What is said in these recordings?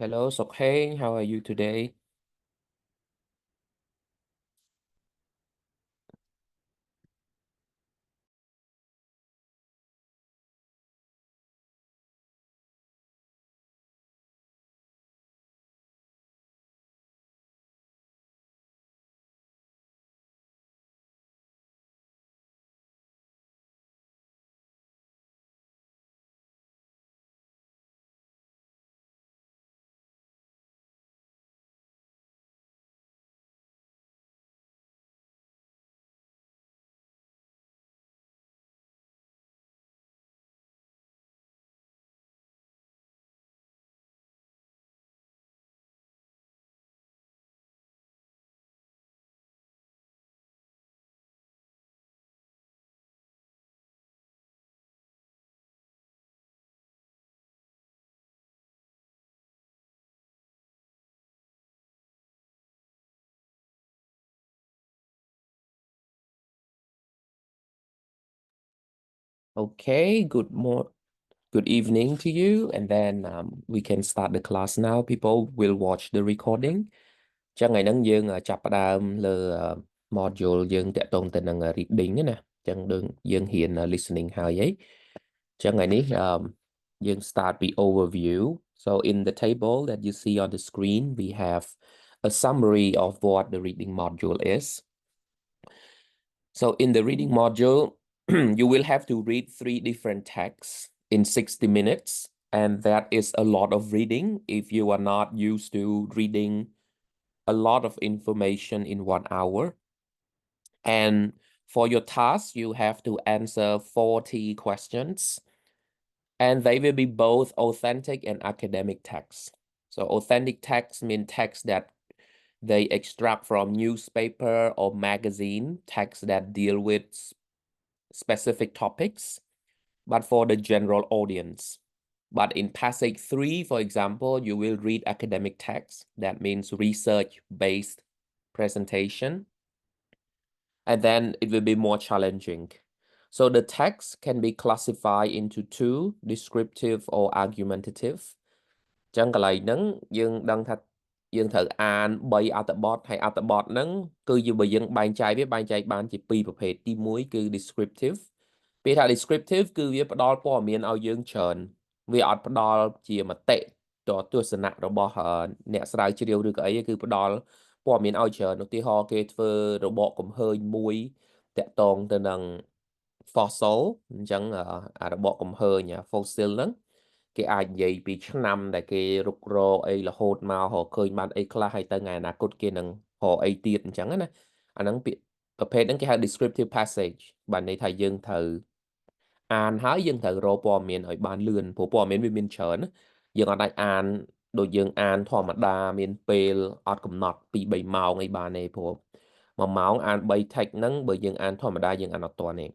Hello, Sok Heng, how are you today? Okay, good evening to you, and then we can start the class now. People will watch the recording. ចឹងថ្ងៃហ្នឹងយើងចាប់ផ្ដើមលើ module យើងតាក់ទងទៅនឹង reading ណាចឹងយើងហ៊ាន listening ហើយចឹងថ្ងៃនេះ យើង start ពី overview. So in the table that you see on the screen, we have a summary of what the reading module is. So in the reading module, you will have to read 3 different texts in 60 minutes. And that is a lot of reading if you are not used to reading a lot of information in 1 hour. And for your task, you have to answer 40 questions. And they will be both authentic and academic texts. So authentic texts mean texts that they extract from newspaper or magazine, texts that deal with specific topics, but for the general audience. But in passage 3, for example, you will read academic text. That means research-based presentation. And then it will be more challenging. So the text can be classified into 2, descriptive or argumentative. ចឹងកន្លែងហ្នឹងយើងដឹងថាយើងត្រូវអាន3អត្ថបទហើយអត្ថបទហ្នឹងគឺយើងបើយើងបែងចែកវាបែងចែកបានជា2ប្រភេទទី1គឺ descriptive ពេលថា descriptive គឺវាផ្ដល់ព័ត៌មានឲ្យយើងច្រើនវាអត់ផ្ដល់ជាមតិទស្សនៈរបស់អ្នកស្រាវជ្រាវឬក៏អីគឺផ្ដល់ព័ត៌មានឲ្យច្រើនឧទាហរណ៍គេធ្វើរបកកំហើញមួយតាក់ទងទៅនឹង fossil អញ្ចឹងអារបកកំហើញ fossil ហ្នឹងគេអាចនិយាយពីឆ្នាំដែលគេរុករកអីរហូតមកឃើញបានអីខ្លះហើយទៅថ្ងៃអនាគតគេនឹងរកអីទៀតអញ្ចឹងណាអាហ្នឹងពាក្យប្រភេទហ្នឹងគេហៅ descriptive passage បានន័យថាយើងត្រូវអានហើយយើងត្រូវរកព័ត៌មានឲ្យបានលឿនព្រោះព័ត៌មានវាមានច្រើនយើងអត់អាចអានដូចយើងអានធម្មតាមានពេលអត់កំណត់2-3ម៉ោងអីបានទេព្រោះ1ម៉ោងអាន3 text ហ្នឹងបើយើងអានធម្មតាយើងអានអត់ទាន់ទេ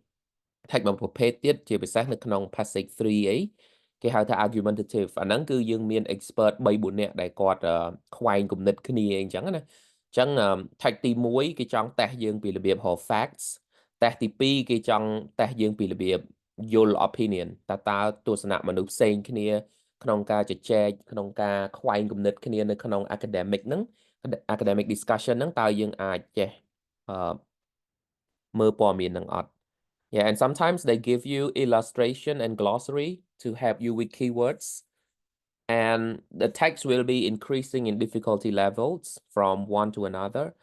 text មួយប្រភេទទៀតជាពិសេសនៅក្នុង passage 3គេហៅថា argumentative អាហ្នឹងគឺយើងមាន expert 3-4នាក់ដែលគាត់ខ្វែងគំនិតគ្នាអីចឹងណាអញ្ចឹង text ទី1គេចង់តេស្តយើងពីរបៀបរក facts test ទី2គេចង់តេស្តយើងពីរបៀបយល់ opinion តើទស្សនៈមនុស្សផ្សេងគ្នាក្នុងការជជែកក្នុងការខ្វែងគំនិតគ្នានៅក្នុង academic ហ្នឹង academic discussion ហ្នឹងតើយើងអាចចេះមើលព័ត៌មានហ្នឹងអត់ Yeah, and sometimes they give you illustration and glossary to help you with keywords. And the text will be increasing in difficulty levels from one to another.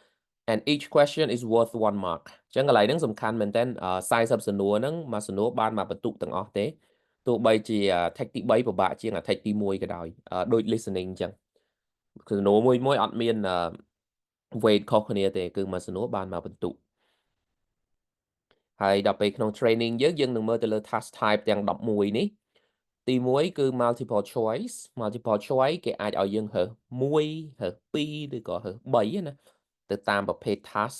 And each question is worth 1 mark. អញ្ចឹងកន្លែងហ្នឹងសំខាន់មែនតើ40 សំណួរហ្នឹងមួយសំណួរបានមកបន្ទុកទាំងអស់ទេទោះបីជា text ទី3ពិបាកជាង text ទី1ក៏ដោយដូច listening អញ្ចឹងសំណួរមួយអត់មាន weight ខុសគ្នាទេគឺមួយសំណួរបានមកបន្ទុកហើយដល់ពេលក្នុង training យើងនឹងមើលទៅលើ task type ទាំង 11 នេះទី1គឺ multiple choice multiple choice គេអាចឲ្យយើងរើស1រើស2ឬក៏រើស3ណាទៅតាមប្រភេទ task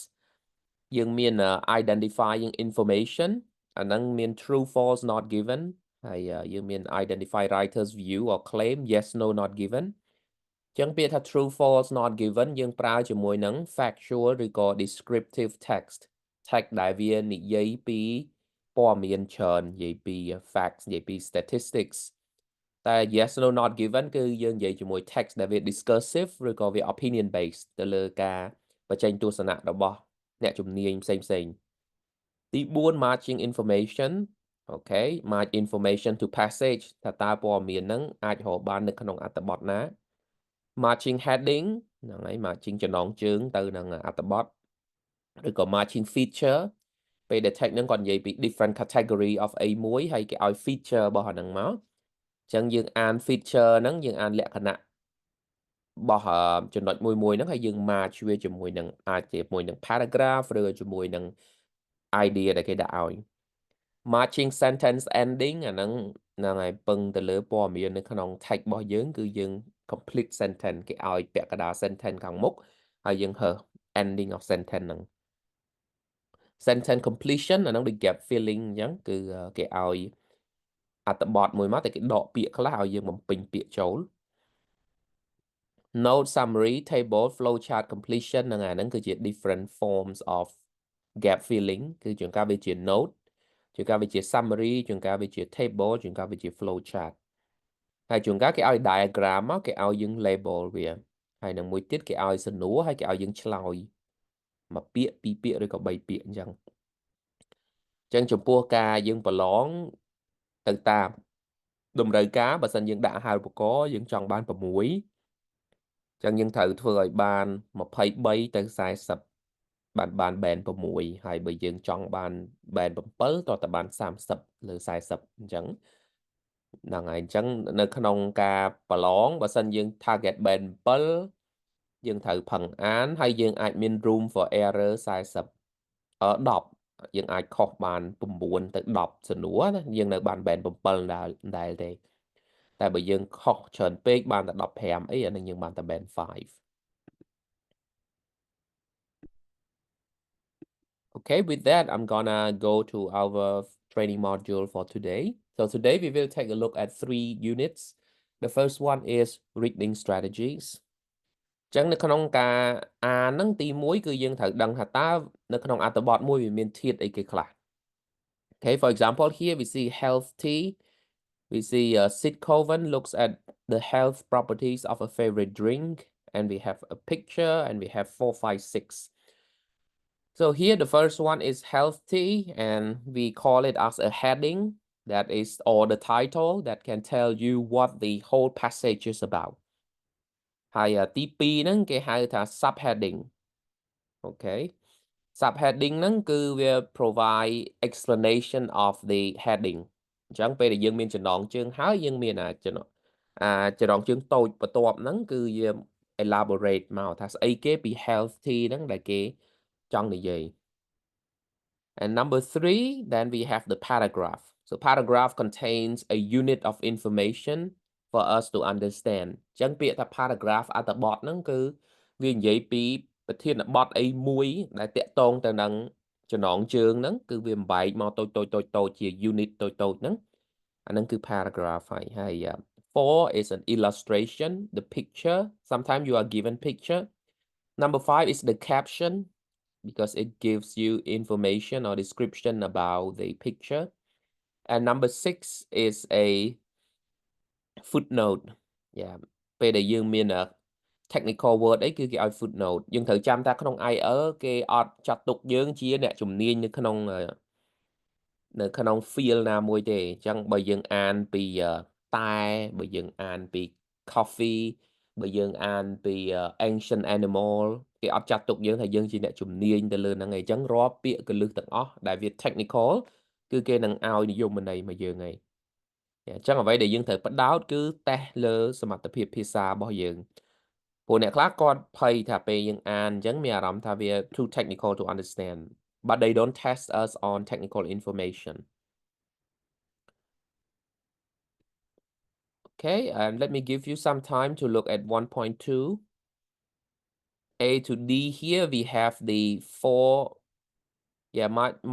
យើងមាន identifying information អាហ្នឹងមាន true false not given ហើយយើងមាន identify writer's view or claim yes no not given អញ្ចឹងពាក្យថា true false not given យើងប្រើជាមួយនឹង factual ឬក៏ descriptive text ដែលវានិយាយពីព័ត៌មានច្រើននិយាយពី facts និយាយពី statistics តែ yes no not given គឺយើងនិយាយជាមួយ text ដែលវា discursive ឬក៏វា opinion based ទៅលើការបញ្ចេញទស្សនៈរបស់អ្នកជំនាញផ្សេងៗទី4 matching information អូខេ match information to passage ថាតើព័ត៌មានហ្នឹងអាចរកបាននៅក្នុងអត្ថបទណា matching heading ហ្នឹងហើយ matching ចំណងជើងទៅនឹងអត្ថបទឬក៏ matching feature ពេលដែល text ហ្នឹងគាត់និយាយពី different category of A1 ហើយគេឲ្យ feature របស់អាហ្នឹងមកអញ្ចឹងយើងអាន feature ហ្នឹងយើងអានលក្ខណៈរបស់ចំណុចមួយហ្នឹងហើយយើង match វាជាមួយនឹងអាចជាមួយនឹង paragraph ឬជាមួយនឹង idea ដែលគេដាក់ឲ្យ matching sentence ending អាហ្នឹងហើយពឹងទៅលើព័ត៌មាននៅក្នុង text របស់យើងគឺយើង complete sentence គេឲ្យពាក្យកណ្ដាល sentence ខាងមុខហើយយើងហើ ending of sentence ហ្នឹង sentence completion អាហ្នឹងដូច gap filling អញ្ចឹងគឺគេឲ្យអត្ថបទមួយមកតែគេដកពាក្យខ្លះឲ្យយើងបំពេញពាក្យចូល note summary table flowchart completion ហ្នឹងគឺជា different forms of gap filling គឺជួនកាលវាជា note ជួនកាលវាជា summary ជួនកាលវាជា table ជួនកាលវាជា flowchart ហើយជួនកាលគេឲ្យ diagram មកគេឲ្យយើង label វាហើយនឹងមួយទៀតគេឲ្យសំណួរហើយគេឲ្យយើងឆ្លើយមួយពាក្យពីរពាក្យឬក៏បីពាក្យអញ្ចឹងចំពោះការយើងប្រឡងទៅតាមតម្រូវការបើសិនយើងដាក់ហៅឧបករណ៍យើងចង់បាន6ចឹងយើងត្រូវធ្វើឲ្យបាន23ទៅ40បាន band 6ហើយបើយើងចង់បាន band 7តើតបាន30លើ40អញ្ចឹងហ្នឹងហើយអញ្ចឹងនៅក្នុងការប្រឡងបើសិនយើង target band 7យើងត្រូវផឹងអានហើយយើងអាចមាន room for error 10យើងអាចខុសបាន9ទៅ10សំណួរណាយើងនៅបាន band 7ដែរទេតែបើយើងខុសច្រើនពេកបានតែ15អីអានឹងយើងបានតែ band 5 Okay, with that, I'm gonna go to our training module for today. So today we will take a look at 3 units. The first one is reading strategies. ចឹងនៅក្នុងការអានហ្នឹងទី1គឺយើងត្រូវដឹងថាតើនៅក្នុងអត្ថបទមួយវាមានធាតុអីគេខ្លះ Okay, for example, here we see health tea. We see Sitcoven looks at the health properties of a favorite drink, and we have a picture, and we have 4, 5, 6. So here the first one is health tea, and we call it as a heading that is, or the title that can tell you what the whole passage is about. ហើយទី2ហ្នឹងគេហៅថា subheading. Okay. Subheading ហ្នឹងគឺវា provide explanation of the heading អញ្ចឹងពេលដែលយើងមានចំណងជើងហើយយើងមានចំណងជើងតូចបន្ទាប់ហ្នឹងគឺយើង elaborate មកថាស្អីគេពី healthy ហ្នឹងដែលគេចង់និយាយ And number 3 then we have the paragraph. So paragraph contains a unit of information for us to understand អញ្ចឹងពាក្យថា paragraph អត្ថបទហ្នឹងគឺវានិយាយពីប្រធានបទអីមួយដែលតាក់ទងទៅនឹងចំណងជើងហ្នឹងគឺវាបំបែកមកតូចជា unit តូចហ្នឹងអាហ្នឹងគឺ paragraph ហើយ 4 is an illustration, the picture. Sometimes you are given picture. Number 5 is the caption because it gives you information or description about the picture. And number 6 is a footnote. Yeah, ពេលដែលយើងមានtechnical word អីគឺគេឲ្យ footnote យើងត្រូវចាំថាក្នុង IEL គេអត់ចាត់ទុកយើងជាអ្នកជំនាញនៅក្នុង field ណាមួយទេអញ្ចឹងបើយើងអានពីតែបើយើងអានពី coffee បើយើងអានពី ancient animal គេអត់ចាត់ទុកយើងថាយើងជាអ្នកជំនាញទៅលើហ្នឹងឯងអញ្ចឹងរាល់ពាក្យកលឹះទាំងអស់ដែលវា technical គឺគេនឹងឲ្យនិយមន័យមកយើងឯងអញ្ចឹងអ្វីដែលយើងត្រូវផ្ដោតគឺតេស្តលើសមត្ថភាពភាសារបស់យើងពួកអ្នកខ្លះគាត់ភ័យថាពេលយើងអានអញ្ចឹងមានអារម្មណ៍ថាវា too technical to understand but they don't test us on technical information. Okay, and let me give you some time to look at 1.2. A to D here we have the 4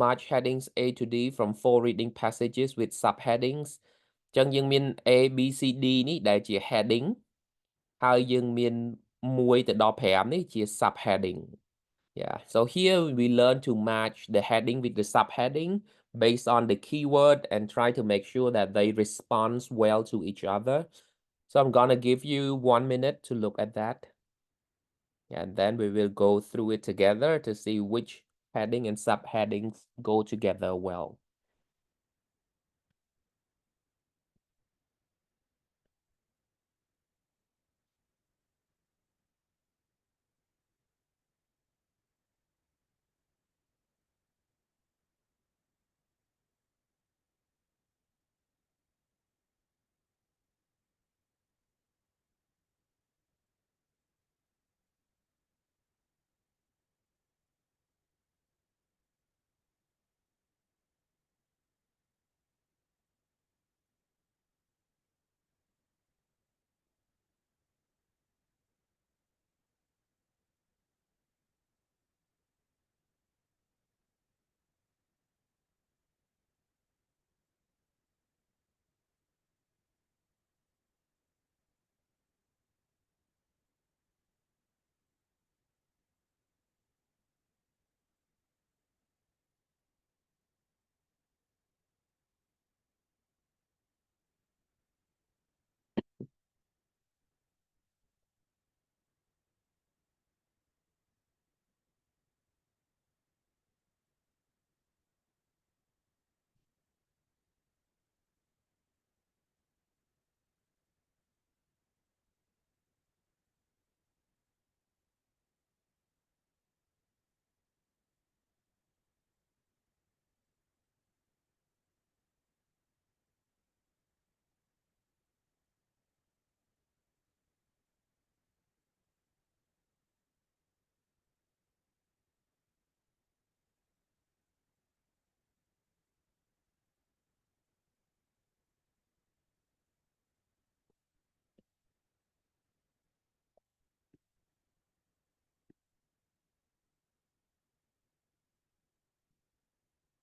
March headings A to D from 4 reading passages with subheadings អញ្ចឹងយើងមាន A B C D នេះដែលជា heading ហើយយើងមាន1ទៅដល់5នេះជា subheading. Yeah, so here we learn to match the heading with the subheading based on the keyword and try to make sure that they respond well to each other. So I'm gonna give you 1 minute to look at that. And then we will go through it together to see which heading and subheadings go together well.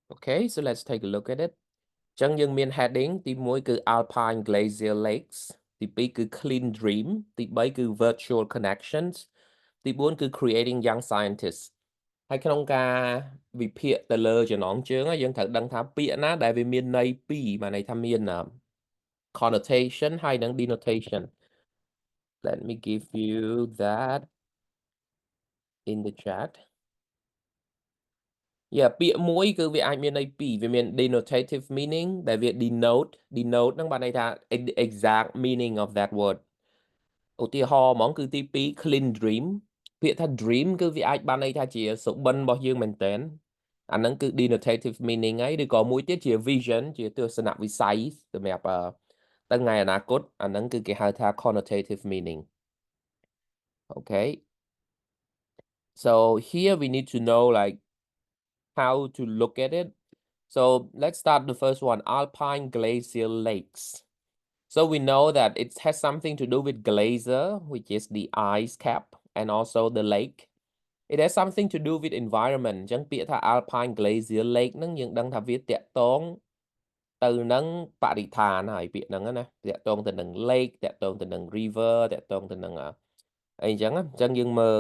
Okay, so let's take a look at it. ចឹងយើងមាន heading ទី1គឺ Alpine Glacier Lakes ទី2គឺ Clean Dream ទី3គឺ Virtual Connections ទី4គឺ Creating Young Scientists ហើយក្នុងការវិភាគទៅលើចំណងជើងយើងត្រូវដឹងថាពាក្យណាដែលវាមានន័យពីរបានន័យថាមាន connotation ហើយនិង denotation. Let me give you that in the chat. Yeah, ពាក្យមួយគឺវាអាចមានន័យពីរវាមាន denotative meaning ដែលវា denote ហ្នឹងបានន័យថា exact meaning of that word ឧទាហរណ៍ហ្មងគឺទី2 clean dream ពាក្យថា dream គឺវាអាចបានន័យថាជាសុបិនរបស់យើងមែនតើអាហ្នឹងគឺ denotative meaning ហើយឬក៏មួយទៀតជា vision ជាទស្សនវិស័យសម្រាប់ទៅថ្ងៃអនាគតអាហ្នឹងគឺគេហៅថា connotative meaning. Okay, so here we need to know like how to look at it. So let's start the first one, Alpine Glacier Lakes. So we know that it has something to do with glacier, which is the ice cap, and also the lake. It has something to do with environment. អញ្ចឹងពាក្យថា Alpine Glacier Lake ហ្នឹងយើងដឹងថាវាតាក់ទងទៅនឹងបរិស្ថានហើយពាក្យហ្នឹងណាតាក់ទងទៅនឹង lake តាក់ទងទៅនឹង river តាក់ទងទៅនឹងអីអញ្ចឹងយើងមើល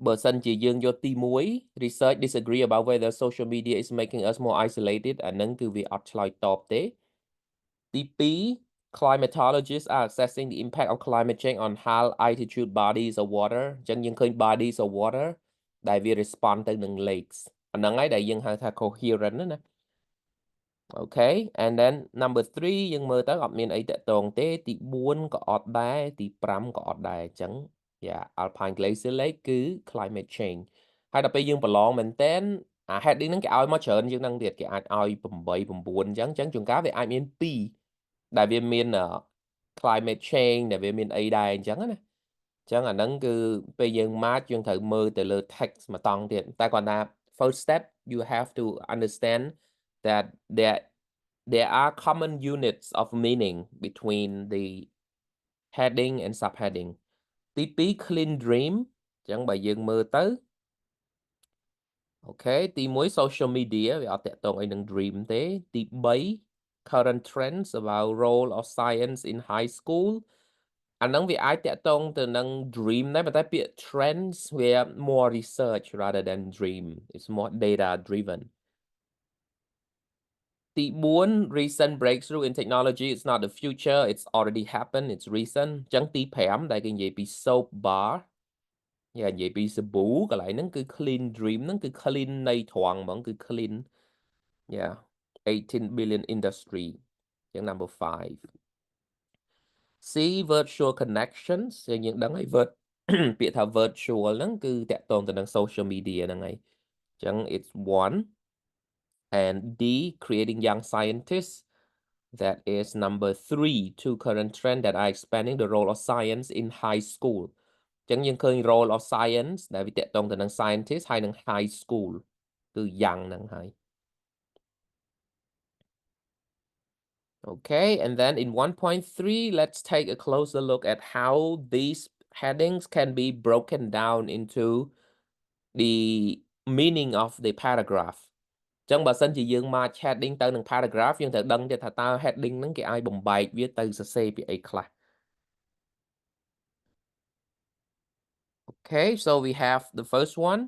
បើសិនជាយើងយកទី1 research disagree about whether social media is making us more isolated អាហ្នឹងគឺវាអត់ឆ្លើយតបទេទី2 climatologists are assessing the impact of climate change on high altitude bodies of water អញ្ចឹងយើងឃើញ bodies of water ដែលវា respond ទៅនឹង lakes អាហ្នឹងហើយដែលយើងហៅថា coherent ណា Okay, and then number 3 យើងមើលទៅអត់មានអីតាក់ទងទេទី4ក៏អត់ដែរទី5ក៏អត់ដែរអញ្ចឹង yeah Alpine Glacier Lake គឺ climate change ហើយដល់ពេលយើងប្រឡងមែនតើអា heading ហ្នឹងគេឲ្យមកច្រើនជាងហ្នឹងទៀតគេអាចឲ្យ8 9អញ្ចឹងជួនកាលវាអាចមាន2ដែលវាមាន climate change ដែលវាមានអីដែរអញ្ចឹងណាអញ្ចឹងអាហ្នឹងគឺពេលយើង match យើងត្រូវមើលទៅលើ text ម្តងទៀតតែគាត់ថា first step you have to understand that there are common units of meaning between the heading and subheading ទី2 clean dream អញ្ចឹងបើយើងមើលទៅ Okay ទី1 social media វាអត់តាក់ទងអីនឹង dream ទេទី3 current trends about role of science in high school អាហ្នឹងវាអាចតាក់ទងទៅនឹង dream ដែរប៉ុន្តែពាក្យ trends វា more research rather than dream it's more data driven The one recent breakthrough in technology, it's not the future, it's already happened, it's recent. Chẳng tí phèm tại cái gì bị soap bar. Dạ vậy bị sờ bú cái lại nó cứ clean dream nó cứ clean nay thoảng mà cứ clean. Yeah. 18 billion industry. Chẳng number 5. C virtual connections. Những đấng ấy bị thà virtual nó cứ tẹt tồn từ đằng social media đằng ấy. Chẳng it's 1. And D creating young scientists. That is number 3. 2 current trend that are expanding the role of science in high school. Chẳng những khơi role of science tại vì tẹt tông từ năng scientist hay năng high school từ young năng hay. Okay, and then in 1.3, let's take a closer look at how these headings can be broken down into the meaning of the paragraph. Chẳng bà sân chỉ dương mà heading tới năng paragraph nhưng thật đăng cho ta heading nắng cái ai bồng bài viết từ sẽ bị ấy class. Okay, so we have the first one,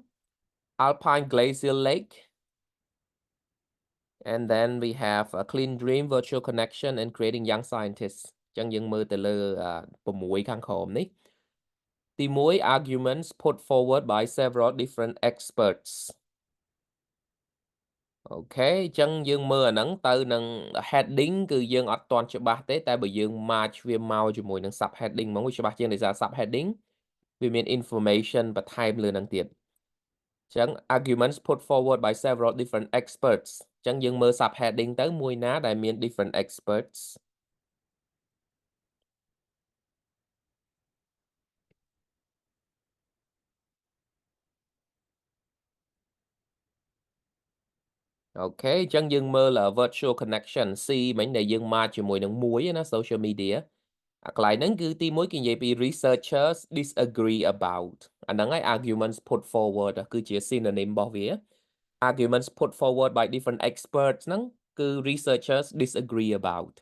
Alpine Glacier Lake. And then we have a clean dream, virtual connection, and creating young scientists. Chẳng dừng mơ từ lơ mũi khang khổm ní. The mũi arguments put forward by several different experts. Okay, chẳng dừng mơ nắng từ nâng heading cứ dừng ở toàn cho bác tế tại bởi dừng match với mau cho mùi nâng subheading mong cho bác dừng để ra subheading. We mean information but time lừa nâng tiệt. Chẳng arguments put forward by several different experts. Chẳng dừng mơ subheading tới mùi ná đại mean different experts. Okay, chẳng dừng mơ là virtual connection. C mấy này dừng mà chỉ mùi nâng muối nó social media. Lại nâng cứ tí mối kinh tế bị researchers disagree about. Nâng ấy arguments put forward cứ chỉ synonym bảo vía. Arguments put forward by different experts nâng cứ researchers disagree about.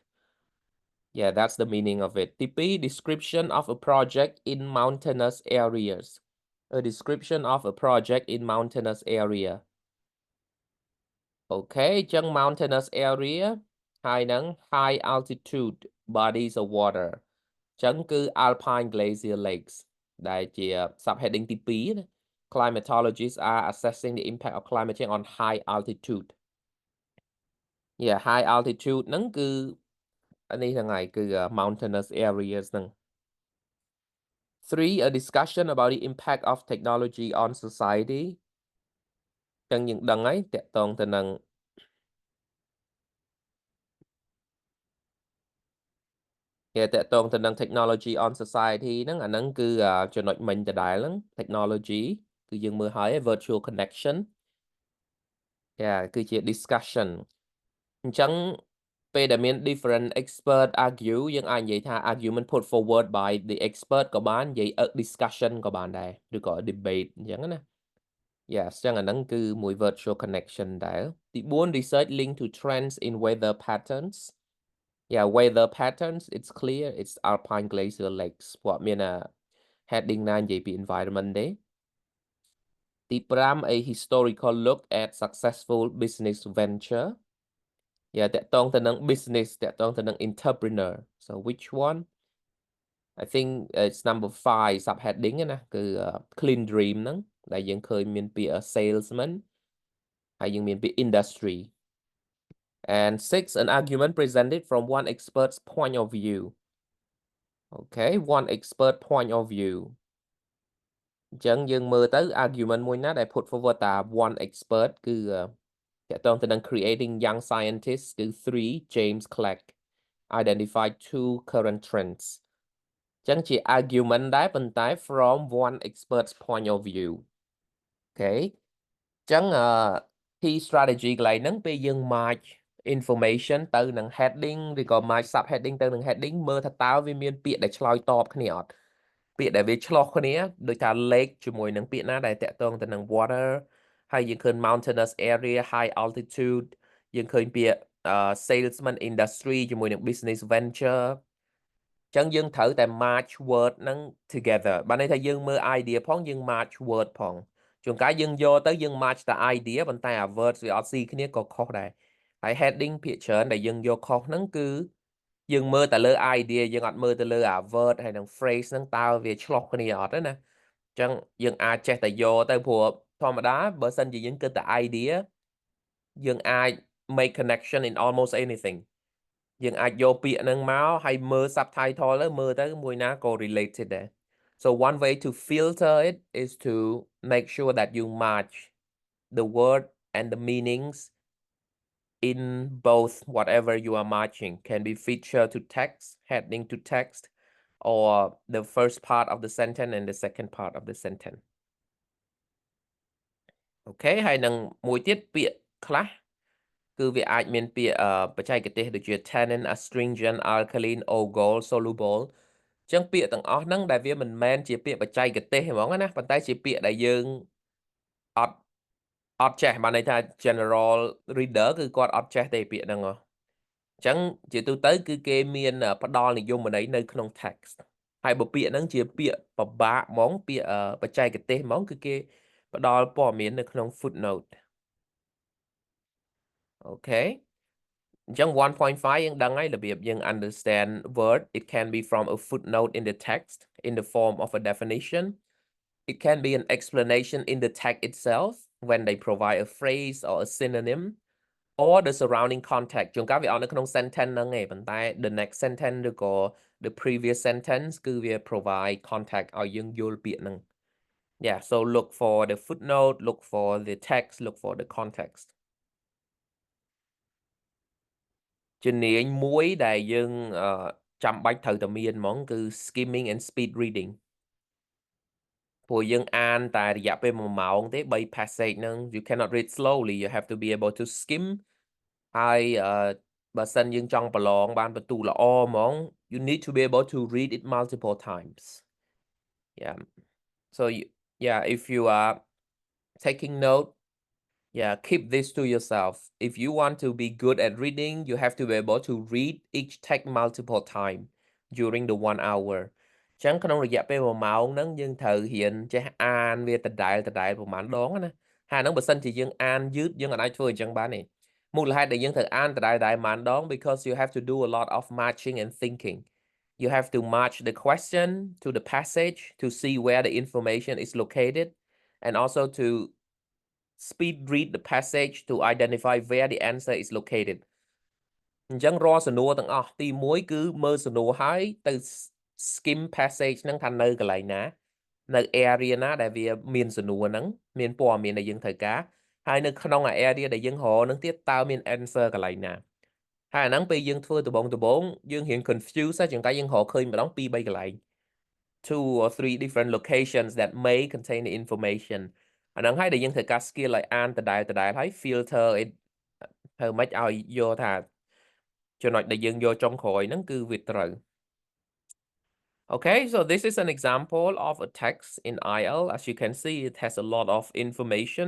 Yeah, that's the meaning of it. TP, description of a project in mountainous areas. A description of a project in mountainous area. Okay, trong mountainous area, hai nắng high altitude bodies of water. Chẳng cứ Alpine Glacier Lakes. Đại chỉ subheading TP. Climatologists are assessing the impact of climate change on high altitude. Yeah, high altitude nắng cứ anh ấy thằng này cứ mountainous areas nâng. 3. A discussion about the impact of technology on society. Chẳng những đằng ấy tẹt tông từ nâng tẹt tông từ nâng technology on society nâng nâng cứ cho nội mình từ đại lắm technology cứ dừng mưa hỏi virtual connection. Yeah, cứ chỉ discussion. Chẳng về đã mean different expert argue nhưng ai vậy tha argument put forward by the expert của bạn vậy discussion của bạn đây được gọi debate chẳng nè. Yes, chẳng nâng cứ mùi virtual connection đấy. The 4. Research link to trends in weather patterns. Yeah, weather patterns, it's clear, it's Alpine Glacier Lakes. What mean heading 9 JP environment đấy. The 5. A historical look at successful business venture. Yeah, that tông từ nâng business, that tông từ nâng entrepreneur. So which one? I think it's number 5 subheading nè, cứ clean dream nâng. Đại dân khơi miền bị a salesman. Hay dân miền bị industry. And 6. An argument presented from one expert's point of view. Okay, one expert point of view. Chẳng dừng mơ tới argument mùi ná đại put forward ta one expert cứ tông từ nâng creating young scientists cứ 3. James Clegg identified 2 current trends. Chẳng chỉ argument đáy bên tay from one expert's point of view. Okay. Chẳng key strategy lại nâng bây dừng match information từ nâng heading rồi còn match subheading từ nâng heading mơ thật tao vì miền biệt để chloi top khá nhọt. Biệt để vì chloi khá nhé đôi ta lake chú mùi nâng biệt ná đại tệ tông từ nâng water hay dừng khơi mountainous area high altitude dừng khơi biệt salesman industry chú mùi nâng business venture. Chẳng dừng thử tại match word nâng together. Bạn ấy thấy dừng mơ idea phong dừng match word phong. Chúng cái dừng vô tới dừng match tại idea bên tay verb rồi ở C cái này có khó đây. ហើយ heading ភាគច្រើនដែលយើងយកខុសហ្នឹងគឺយើងមើលតែលើ idea យើងអត់មើលទៅលើអា word ហើយនឹង phrase ហ្នឹងតើវាឆ្លោះគ្នាអត់ទេណាអញ្ចឹងយើងអាចចេះតែយកទៅព្រោះធម្មតាបើសិនជាយើងគិតតែ idea យើងអាច make connection in almost anything យើងអាចយកពាក្យហ្នឹងមកហើយមើល subtitle ទៅមើលទៅមួយណាក៏ related ដែរ so one way to filter it is to make sure that you match the word and the meanings in both whatever you are matching can be feature to text, heading to text, or the first part of the sentence and the second part of the sentence. Okay ហើយនឹងមួយទៀតពាក្យខ្លះគឺវាអាចមានពាក្យបច្ចេកទេសដូចជា tannin, astringent, alkaline, alcohol, soluble អញ្ចឹងពាក្យទាំងអស់ហ្នឹងដែលវាមិនមែនជាពាក្យបច្ចេកទេសហ្មងណាប៉ុន្តែជាពាក្យដែលយើងអត់ចេះបានន័យថា general reader គឺគាត់អត់ចេះទេពាក្យហ្នឹងហ៎អញ្ចឹងជាទូទៅគឺគេមានផ្ដល់និយមន័យនៅក្នុង text ហើយបើពាក្យហ្នឹងជាពាក្យពិបាកហ្មងពាក្យបច្ចេកទេសហ្មងគឺគេផ្ដល់ព័ត៌មាននៅក្នុង footnote អូខេអញ្ចឹង 1.5 យើងដឹងហើយរបៀបយើង understand word it can be from a footnote in the text in the form of a definition it can be an explanation in the text itself when they provide a phrase or a synonym or the surrounding context ជួនកាលវាអត់នៅក្នុង sentence ហ្នឹងឯងប៉ុន្តែ the next sentence ឬក៏ the previous sentence គឺវា provide context ឲ្យយើងយល់ពាក្យហ្នឹង yeah so look for the footnote look for the text look for the context ជំនាញមួយដែលយើងចាំបាច់ត្រូវតែមានហ្មងគឺ skimming and speed reading ព្រោះយើងអានតែរយៈពេល1ម៉ោងទេ3 passage ហ្នឹង you cannot read slowly you have to be able to skim ហើយបើសិនយើងចង់ប្រឡងបានបន្ទូល្អហ្មង you need to be able to read it multiple times yeah so yeah if you are taking note yeah keep this to yourself if you want to be good at reading you have to be able to read each text multiple times during the 1 hour ចឹងក្នុងរយៈពេល1ម៉ោងហ្នឹងយើងត្រូវរៀនចេះអានវាដដែលប្រហែលដងណាហើយហ្នឹងបើសិនជាយើងអានយឺតយើងអាចធ្វើអញ្ចឹងបានទេមូលហេតុដែលយើងត្រូវអានដដែលប្រហែលដង because you have to do a lot of matching and thinking you have to match the question to the passage to see where the information is located and also to speed read the passage to identify where the answer is located អញ្ចឹងរាល់សំណួរទាំងអស់ទី1គឺមើលសំណួរហើយទៅ skim passage ហ្នឹងថានៅកន្លែងណានៅ area ណាដែលវាមានសំណួរហ្នឹងមានព័ត៌មានដែលយើងត្រូវការហើយនៅក្នុង area ដែលយើងរកហ្នឹងទៀតតើមាន answer កន្លែងណាហើយអាហ្នឹងពេលយើងធ្វើដំបងយើងរៀង confuse តែជាងតែយើងរកឃើញម្ដង2 3កន្លែង 2 or 3 different locations that may contain the information អាហ្នឹងហើយដែលយើងត្រូវការ skill ឲ្យអានដដែលហើយ filter it ធ្វើម៉េចឲ្យយកថាចំណុចដែលយើងយកចុងក្រោយហ្នឹងគឺវាត្រូវ Okay, so this is an example of a text in IELTS. As you can see, it has a lot of information.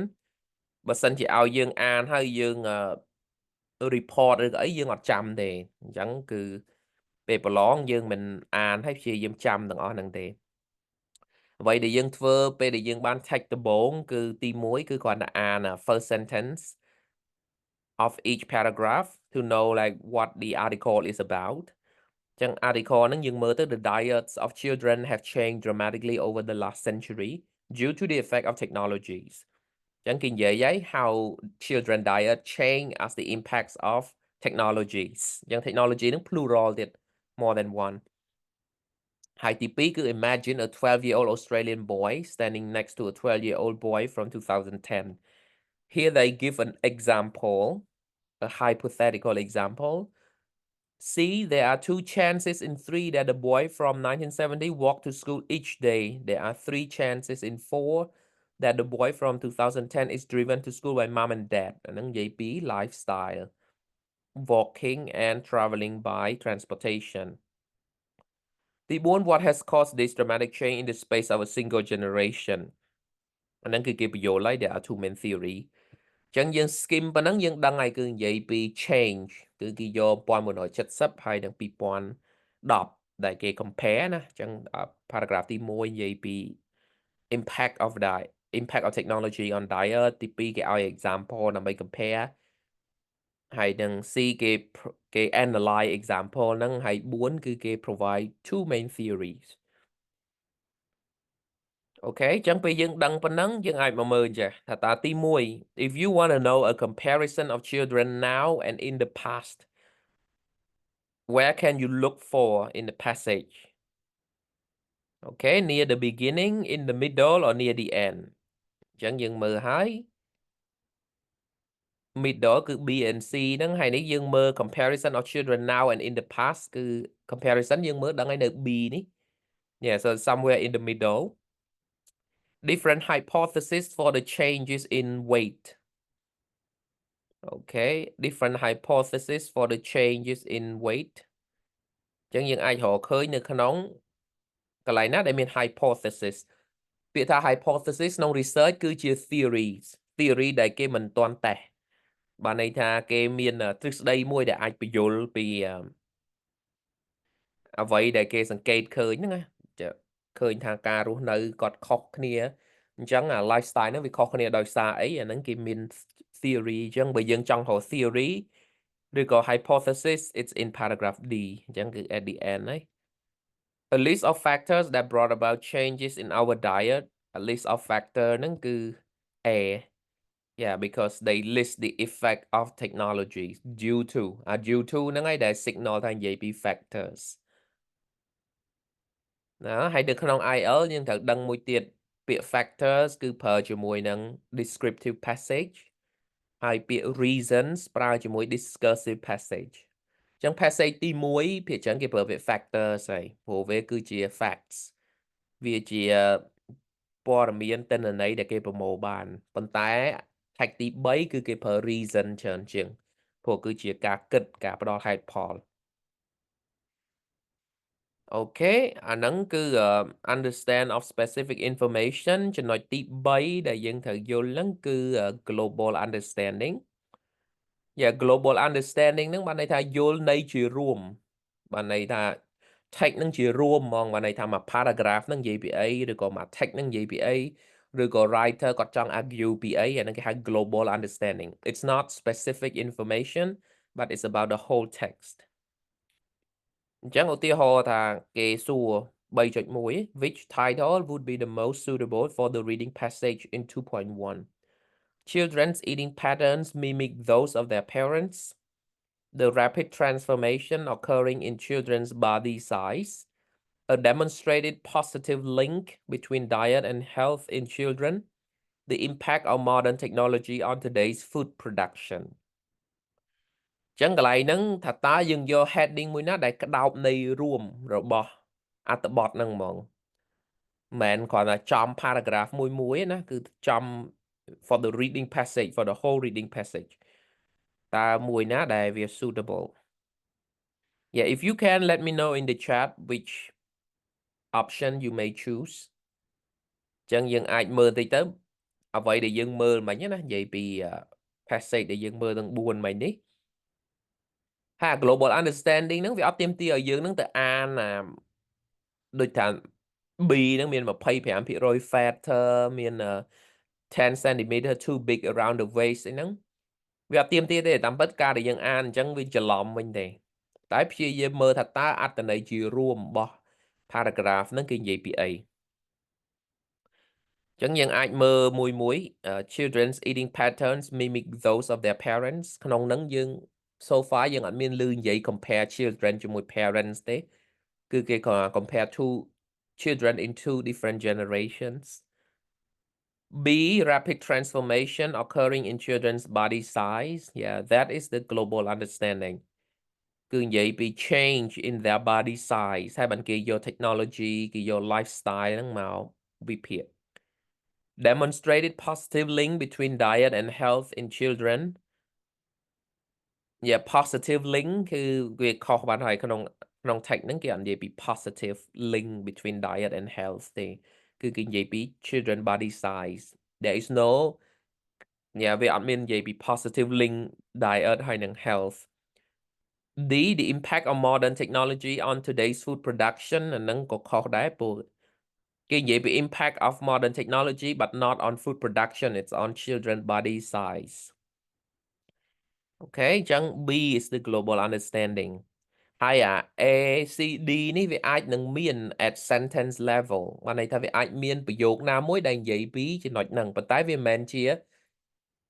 បើសិនជាឲ្យយើងអានហើយយើងreport ឬក៏អីយើងអត់ចាំទេអញ្ចឹងគឺពេលប្រឡងយើងមិនអានហើយព្យាយាមចាំទាំងអស់ហ្នឹងទេអ្វីដែលយើងធ្វើពេលដែលយើងបាន text ដំបូងគឺទី1គឺគ្រាន់តែអាន first sentence of each paragraph to know like what the article is about ចឹង article ហ្នឹងយើងមើលទៅ the diets of children have changed dramatically over the last century due to the effect of technologies ចឹងគេនិយាយ how children diet change as the impacts of technologies ចឹង technology ហ្នឹង plural ទៀត more than one ហើយទី2គឺ imagine a 12-year-old Australian boy standing next to a 12-year-old boy from 2010 here they give an example a hypothetical example see there are 2 chances in 3 that the boy from 1970 walked to school each day there are 3 chances in 4 that the boy from 2010 is driven to school by mom and dad អាហ្នឹងនិយាយពី lifestyle walking and traveling by transportation ទី4 what has caused this dramatic change in the space of a single generation អាហ្នឹងគឺគេបញ្យល់ហើយ there are 2 main theory អញ្ចឹងយើង skim ប៉ុណ្ណឹងយើងដឹងហើយគឺនិយាយពី change គឺគេយក1970ហើយនឹង2010ដែលគេ compare ណាអញ្ចឹង paragraph ទី1និយាយពី impact of technology on diet ទី2គេឲ្យ example ដើម្បី compare hay nâng C cái analyze example nâng hay 4 cứ cái provide two main theories. Okay, chẳng bây dân đăng phần nâng dân ai mà mơ chả. Thà ta tí mùi. If you want to know a comparison of children now and in the past, where can you look for in the passage? Okay, near the beginning, in the middle, or near the end? Chẳng dân mơ hái. Middle cứ B and C nâng hay ní dân mơ comparison of children now and in the past cứ comparison dân mơ đăng hay được B ní. Yeah, so somewhere in the middle. Different hypotheses for the changes in weight. Okay, different hypotheses for the changes in weight. Chẳng những ai họ khơi nữa khả nóng. Cái này nó để mình hypothesis. Việc ta hypothesis trong research cứ chia theories. Theory để cái mình toàn tẻ. Bà này ta cái mình trước đây mùi để ai bị dồn bị vậy để cáiสังเกตkhơi nữa. Khơi thang ca rú nơi gọt khóc kia. Chẳng là lifestyle nó vì khóc kia đòi xa ấy. Nâng cái mình theory. Chẳng bởi dân trong hồ theory. Rồi có hypothesis, it's in paragraph D. Chẳng cứ at the end ấy. A list of factors that brought about changes in our diet. A list of factors nâng cứ A. Yeah, because they list the effect of technology due to. Due to nâng ấy để signal thành JP factors. Đó, hãy được không IELTS nhưng thật đăng mùi tiệt bịa factors cứ per cho mùi nâng descriptive passage. Hay bịa reasons pra cho mùi discursive passage. Chẳng passage tí mùi phía chẳng cái per về factors này. Phổ về cứ chia facts. Vì chia bỏ ra miên tên là này để cái per mô bàn. Còn tại thạch tí bấy cứ cái per reason chẳng chừng. Phổ cứ chia cả kịch cả bắt hai Paul. Okay, anh nâng cứ understand of specific information cho nói tí bấy để dân thử vô lắng cứ global understanding. Yeah, global understanding nâng bạn này ta vô này chỉ rùm. Bạn này ta take nâng chỉ rùm mong bạn này ta mà paragraph nâng GPA rồi có mà take nâng GPA rồi có writer có trong argue PA nâng cái global understanding. It's not specific information but it's about the whole text. Chẳng ưu hồ thà kê xua bay chạch mũi, which title would be the most suitable for the reading passage in 2.1? Children's eating patterns mimic those of their parents. The rapid transformation occurring in children's body size. A demonstrated positive link between diet and health in children. The impact of modern technology on today's food production. Chẳng cái này nâng thật ta dừng vô heading mũi nó để cái đọc này rùm rồi bỏ at the bot nâng mong mình còn là trong paragraph mũi mũi nó cứ trong for the reading passage for the whole reading passage ta mũi nó để việc suitable. Yeah, if you can let me know in the chat which option you may choose. Chẳng dừng ai mơ thì tới vậy để dừng mơ mà nhé vậy vì passage để dừng mơ đang buồn mày đi. Ha global understanding nó vì tiêm tia ở dương nó từ A là đôi thằng B nó miền mà pay phải bị rồi fatter miền 10 cm too big around the waist nó vì tiêm tia để tạm bất cả để dân an chẳng vì chờ lòng mình đây tại phía dưới mơ thật ta at the này chỉ rùm bỏ paragraph nó kinh GPA chẳng dân ai mơ mùi muối children's eating patterns mimic those of their parents không nắng dương so far dân ảnh miền lương vậy compare children cho mùi parents đấy cứ cái compare two children in two different generations. B, rapid transformation occurring in children's body size. Yeah, that is the global understanding. Cứ vậy bị change in their body size. Hay bạn kia your technology, kia your lifestyle nâng màu bịผิด. Demonstrated positive link between diet and health in children. Yeah, positive linkคือviệc khó bạn hỏiក្នុង text ហ្នឹងគេអត់និយាយពី positive link between diet and health ទេគឺគេនិយាយពី children body size there is no វាអត់មាននិយាយពី positive link diet ហើយនឹង health. D, the impact of modern technology on today's food production អាហ្នឹងក៏ខុសដែរព្រោះគេនិយាយពី impact of modern technology but not on food production it's on children body size. Okay, chẳng B is the global understanding. Hay A, C, D ní vì ai nâng miền at sentence level. Mà này ta vì ai miềnประโยคnào mối đang dạy bí chỉ nói nâng. But tại vì mình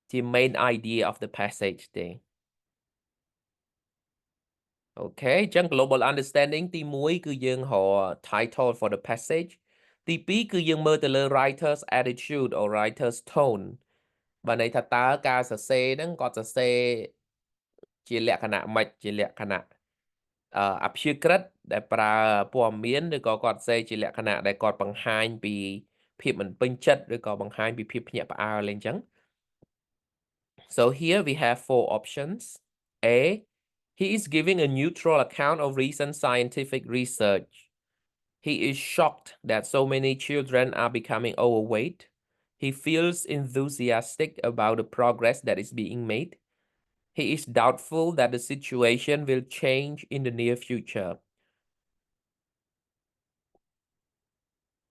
chỉ main idea of the passage đây. Okay, chẳng global understanding tí muối cứ dương họ title for the passage. Tí bí cứ dương mơ từ lời writer's attitude or writer's tone. Và này ta ta ca sở xê nâng có sở xê chỉ lẹ khả nạ mạch chỉ lẹ khả nạអព្យាក្រឹតដែលប្រើព័ត៌មានឬក៏គាត់សេជាលក្ខណៈដែលគាត់បង្ហាញពីភាពមិនពេញចិត្តឬក៏បង្ហាញពីភាពភ្ញាក់ផ្អើលអីចឹង So here we have four options. A, he is giving a neutral account of recent scientific research. He is shocked that so many children are becoming overweight. He feels enthusiastic about the progress that is being made. He is doubtful that the situation will change in the near future.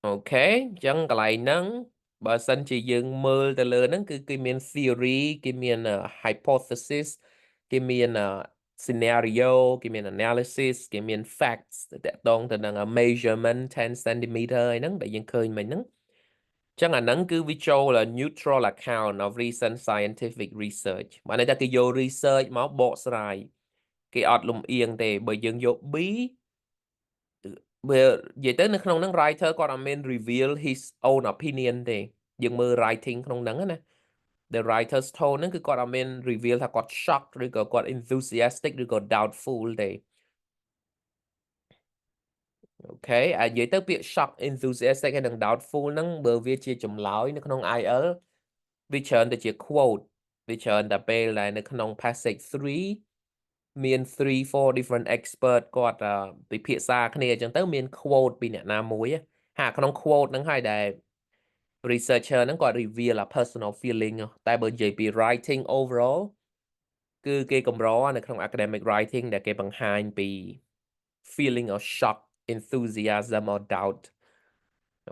Ok, chẳng cái này nâng bà sân chỉ dừng mơ từ lơ nâng cứ cái miền theory, cái miền hypothesis, cái miền scenario, cái miền analysis, cái miền facts để tông từ nâng measurement 10 cm ấy nâng để dừng khơi mình nâng. Chẳng là nâng cứ video là neutral account of recent scientific research. Mà này ta cái vô research máu bộ sài cái ọt lùm yên để bởi dừng vô bí vậy tới nó không năng writer គាត់អត់មាន reveal his own opinion ទេយើងមើល writing ក្នុងហ្នឹងណា the writer's tone ហ្នឹងគឺគាត់អត់មាន reveal ថាគាត់ shocked ឬក៏គាត់ enthusiastic ឬក៏ doubtful ទេ Okay និយាយទៅពាក្យ shock enthusiastic ហើយនិង doubtful ហ្នឹងបើវាជាចម្លើយនៅក្នុង IELTS វាច្រើនទៅជា quote វាច្រើនតែពេលដែលនៅក្នុង passage 3មាន 3 4 different expert គាត់ពិភាក្សាគ្នាអញ្ចឹងទៅមាន quote ពីអ្នកណាមួយហាក្នុង quote ហ្នឹងហើយដែល researcher ហ្នឹងគាត់ reveal a personal feeling តែបើនិយាយពី writing overall គឺគេកម្រនៅក្នុង academic writing ដែលគេបង្ហាញពី feeling of shock enthusiasm or doubt.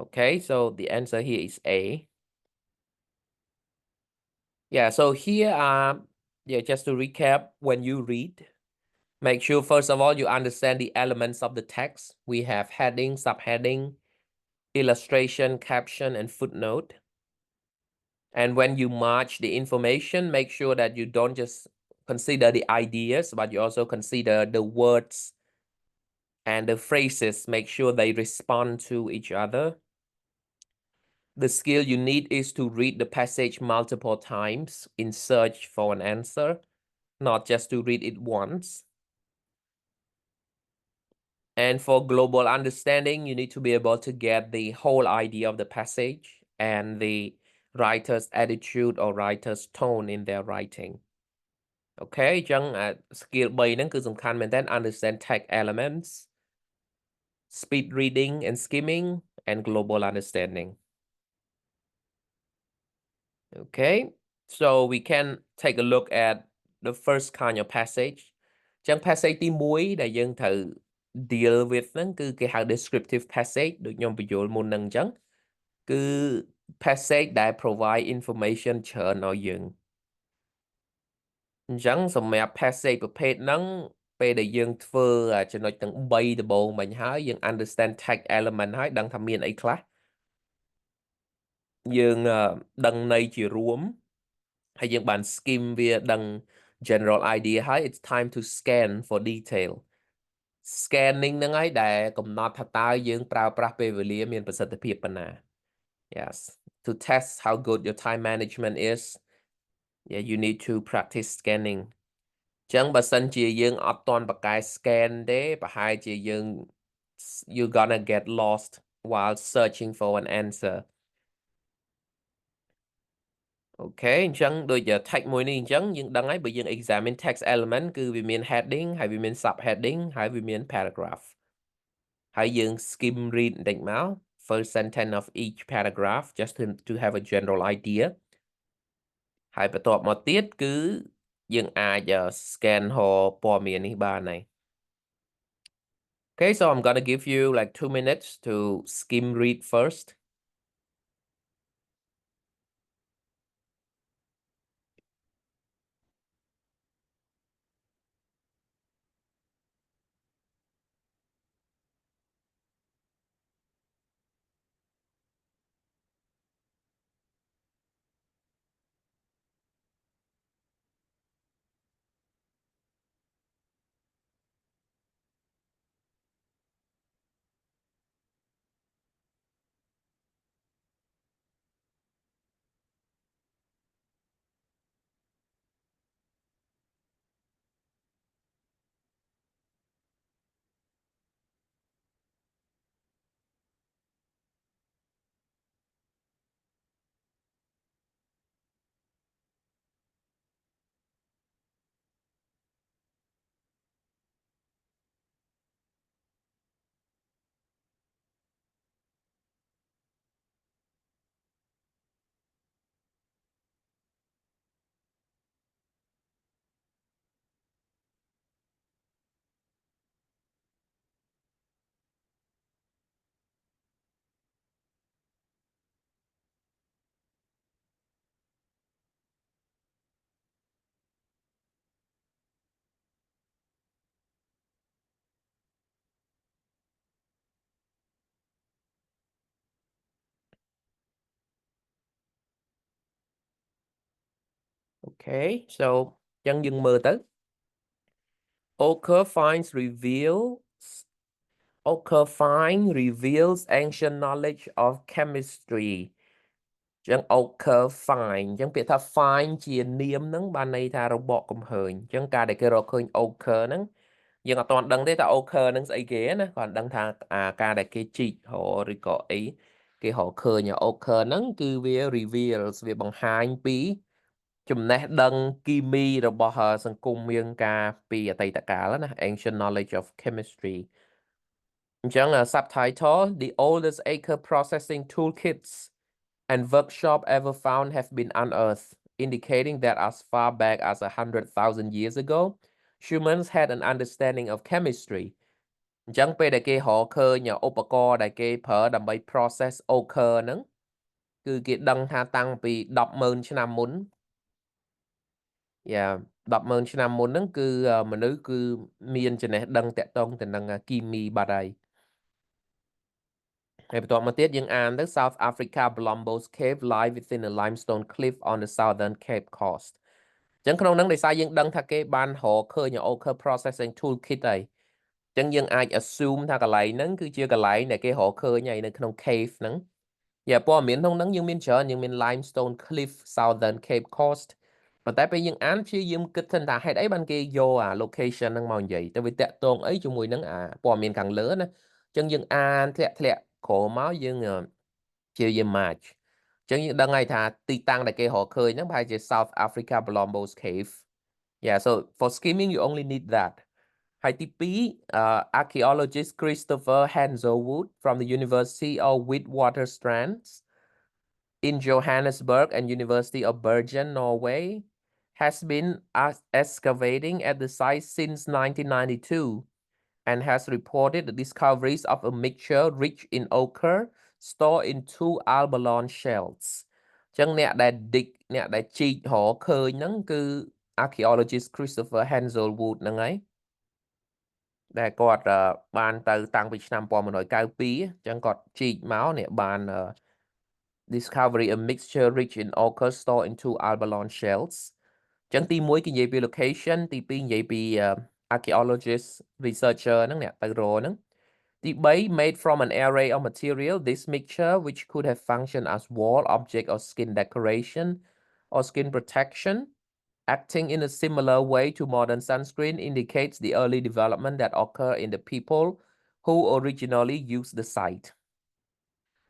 Okay, so the answer here is A. Yeah, so here just to recap, when you read, make sure first of all you understand the elements of the text. We have heading, subheading, illustration, caption, and footnote. And when you match the information, make sure that you don't just consider the ideas, but you also consider the words and the phrases. Make sure they respond to each other. The skill you need is to read the passage multiple times in search for an answer, not just to read it once. And for global understanding, you need to be able to get the whole idea of the passage and the writer's attitude or writer's tone in their writing. Okay, អញ្ចឹងskill 3ហ្នឹងគឺសំខាន់មែនតើ understand text elements, speed reading and skimming, and global understanding. Okay, so we can take a look at the first kind of passage. អញ្ចឹង passage ទី1ដែលយើងត្រូវ deal with ហ្នឹងគឺគេហៅ descriptive passage ដូចខ្ញុំបញ្យល់មុនហ្នឹងអញ្ចឹងគឺ passage ដែល provide information ច្រើនឲ្យយើងអញ្ចឹងសម្រាប់ passage ប្រភេទហ្នឹងពេលដែលយើងធ្វើចំណុចទាំង3ដំបូងមិញហើយយើង understand text element ហើយដឹងថាមានអីខ្លះយើងដឹងន័យជារួមហើយយើងបាន skim វាដឹង general idea ហើយ it's time to scan for detail scanning ហ្នឹងហើយដែលកំណត់ថាតើយើងប្រើប្រាស់ពេលវេលាមានប្រសិទ្ធភាពប៉ុណ្ណា yes to test how good your time management is yeah you need to practice scanning ចឹងបើសិនជាយើងអត់ទាន់បកកែ scan ទេប្រហែលជាយើង you gonna get lost while searching for an answer Okay អញ្ចឹងដូច text មួយនេះអញ្ចឹងយើងដឹងហើយបើយើង examine text element គឺវាមាន heading ហើយវាមាន subheading ហើយវាមាន paragraph ហើយយើង skim read បន្តិចមក first sentence of each paragraph just to have a general idea ហើយបន្ទាប់មកទៀតគឺយើងអាច scan ព័ត៌មាននេះបានហើយ Okay, so I'm gonna give you like 2 minutes to skim read first. Okay, so chẳng dừng mơ tới. Occur reveals ancient knowledge of chemistry. Chẳng occur find chẳng biết tha find chia niệm nắng ban này tha robot cầm hơi chẳng cả để cái rồi khơi occur nắng nhưng mà toàn đăng thế ta occur nắng sẽ ghé nè còn đăng tha cả để cái chị họ rồi có ấy cái họ khơi nhà occur nắng cứ về reveals về bằng hai pí chùm nè đăng kimi rồi bỏ hờ sang cung miên ca pi ở tây tất cả đó nè ancient knowledge of chemistry chẳng là subtitle the oldest acre processing toolkits and workshop ever found have been unearthed, indicating that as far back as 100,000 years ago, humans had an understanding of chemistry. Chẳng pe đại kê họ khơi nhà upako đại kê phở đầm bay process occur nắng cứ cái đăng ha tăng vì đọc mơn cho năm muốn yeah đọc mơn cho năm muốn nắng cứ mà nữ cứ miên cho này đăng tẹt tông từ đăng kimi bà đây. Hãy bắt đầu tiết những an tới South Africa Blombos Cave lie within a limestone cliff on the southern Cape Coast. Chẳng không nắng để sai những đăng thà cái ban họ khơi nhà Occur Processing Toolkit này. Chẳng những ai assume thà cái lại nắng cứ chưa cái lại này cái họ khơi nhảyในក្នុង cave nắng. Dạ, bỏ miền thông nắng nhưng miền trở nhưng miền limestone cliff southern Cape Coast. Mà tại vì những án chứ dương kịch thân thà hay đấy ban kia vô location nắng màu vậy. Tại vì tẹt tôn ấy chung mùi nắng bỏ miền càng lớn á. Chẳng những an thẹt khổ máu dương chiều dương match. Chẳng những đăng ngay thà tì tăng đại kê họ khơi nắng bài về South Africa Blombos Cave. Yeah, so for skimming you only need that. Haiti archaeologist Christopher Hanselwood from the University of Witwatersrand in Johannesburg and University of Bergen, Norway, has been excavating at the site since 1992 and has reported the discoveries of a mixture rich in ochre stored in two abalone shells. Chẳng nè đại chi họ khơi nắng cứ archaeologist Christopher Hanselwood nâng ấy. Đại cọt ban từ tăng Việt Nam qua một nội cao pí chẳng cọt chi máu nè ban discovery a mixture rich in ochre stored in two abalone shells. Chẳng ti muối cái gì về location ti pi gì về archaeologist researcher nắng nè từ rồi nắng. The base made from an array of material, this mixture, which could have functioned as wall, object, or skin decoration, or skin protection, acting in a similar way to modern sunscreen, indicates the early development that occurred in the people who originally used the site.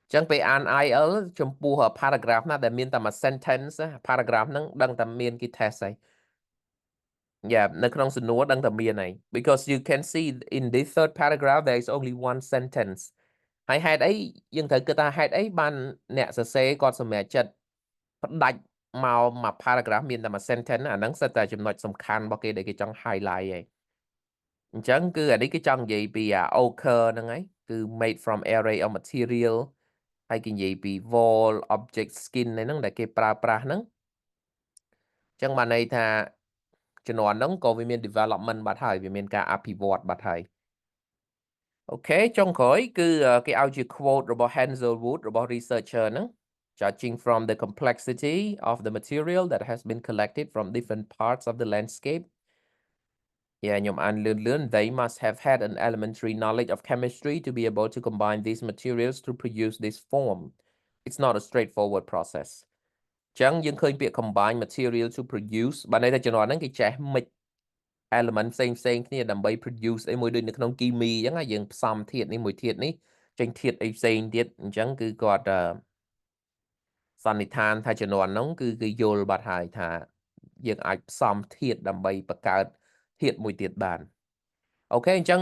Chẳng phải IL trong phù hợp paragraph na để miên tầm sentence paragraph nâng đăng tầm miên cái test này. Yeah,នៅក្នុងសំណួរដឹងតែមានហើយ because you can see in this third paragraph there is only one sentence ហើយហេតុអីយើងត្រូវគិតថាហេតុអីបានអ្នកសរសេរគាត់សម្រាប់ចិត្តផ្ដាច់មកមួយ paragraph មានតែមួយ sentence អាហ្នឹងសិតតែចំណុចសំខាន់របស់គេដែលគេចង់ highlight ឯងអញ្ចឹងគឺអានេះគេចង់និយាយពីochre ហ្នឹងហើយគឺ made from array of material ហើយគេនិយាយពី wall object skin ហ្នឹងដែលគេប្រើប្រាស់ហ្នឹងអញ្ចឹងបានន័យថាជំនាន់ហ្នឹងក៏វាមាន development បាត់ហើយវាមានការអភិវឌ្ឍបាត់ហើយអូខេចុងក្រោយគឺគេឲ្យជា quote របស់ Hanselwood របស់ researcher ហ្នឹង judging from the complexity of the material that has been collected from different parts of the landscape yeah ខ្ញុំអានលឿន they must have had an elementary knowledge of chemistry to be able to combine these materials to produce this form it's not a straightforward process ចឹងយើងឃើញពាក្យ combine material to produce បានន័យថាជំនាន់ហ្នឹងគេចេះ mix element ផ្សេងគ្នាដើម្បី produce អីមួយដូចនៅក្នុងគីមីអញ្ចឹងយើងផ្សំធាតុនេះមួយធាតុនេះចេញធាតុអីផ្សេងទៀតអញ្ចឹងគឺគាត់សន្និដ្ឋានថាជំនាន់ហ្នឹងគឺគេយល់បាត់ហើយថាយើងអាចផ្សំធាតុដើម្បីបង្កើតធាតុមួយទៀតបានអូខេអញ្ចឹង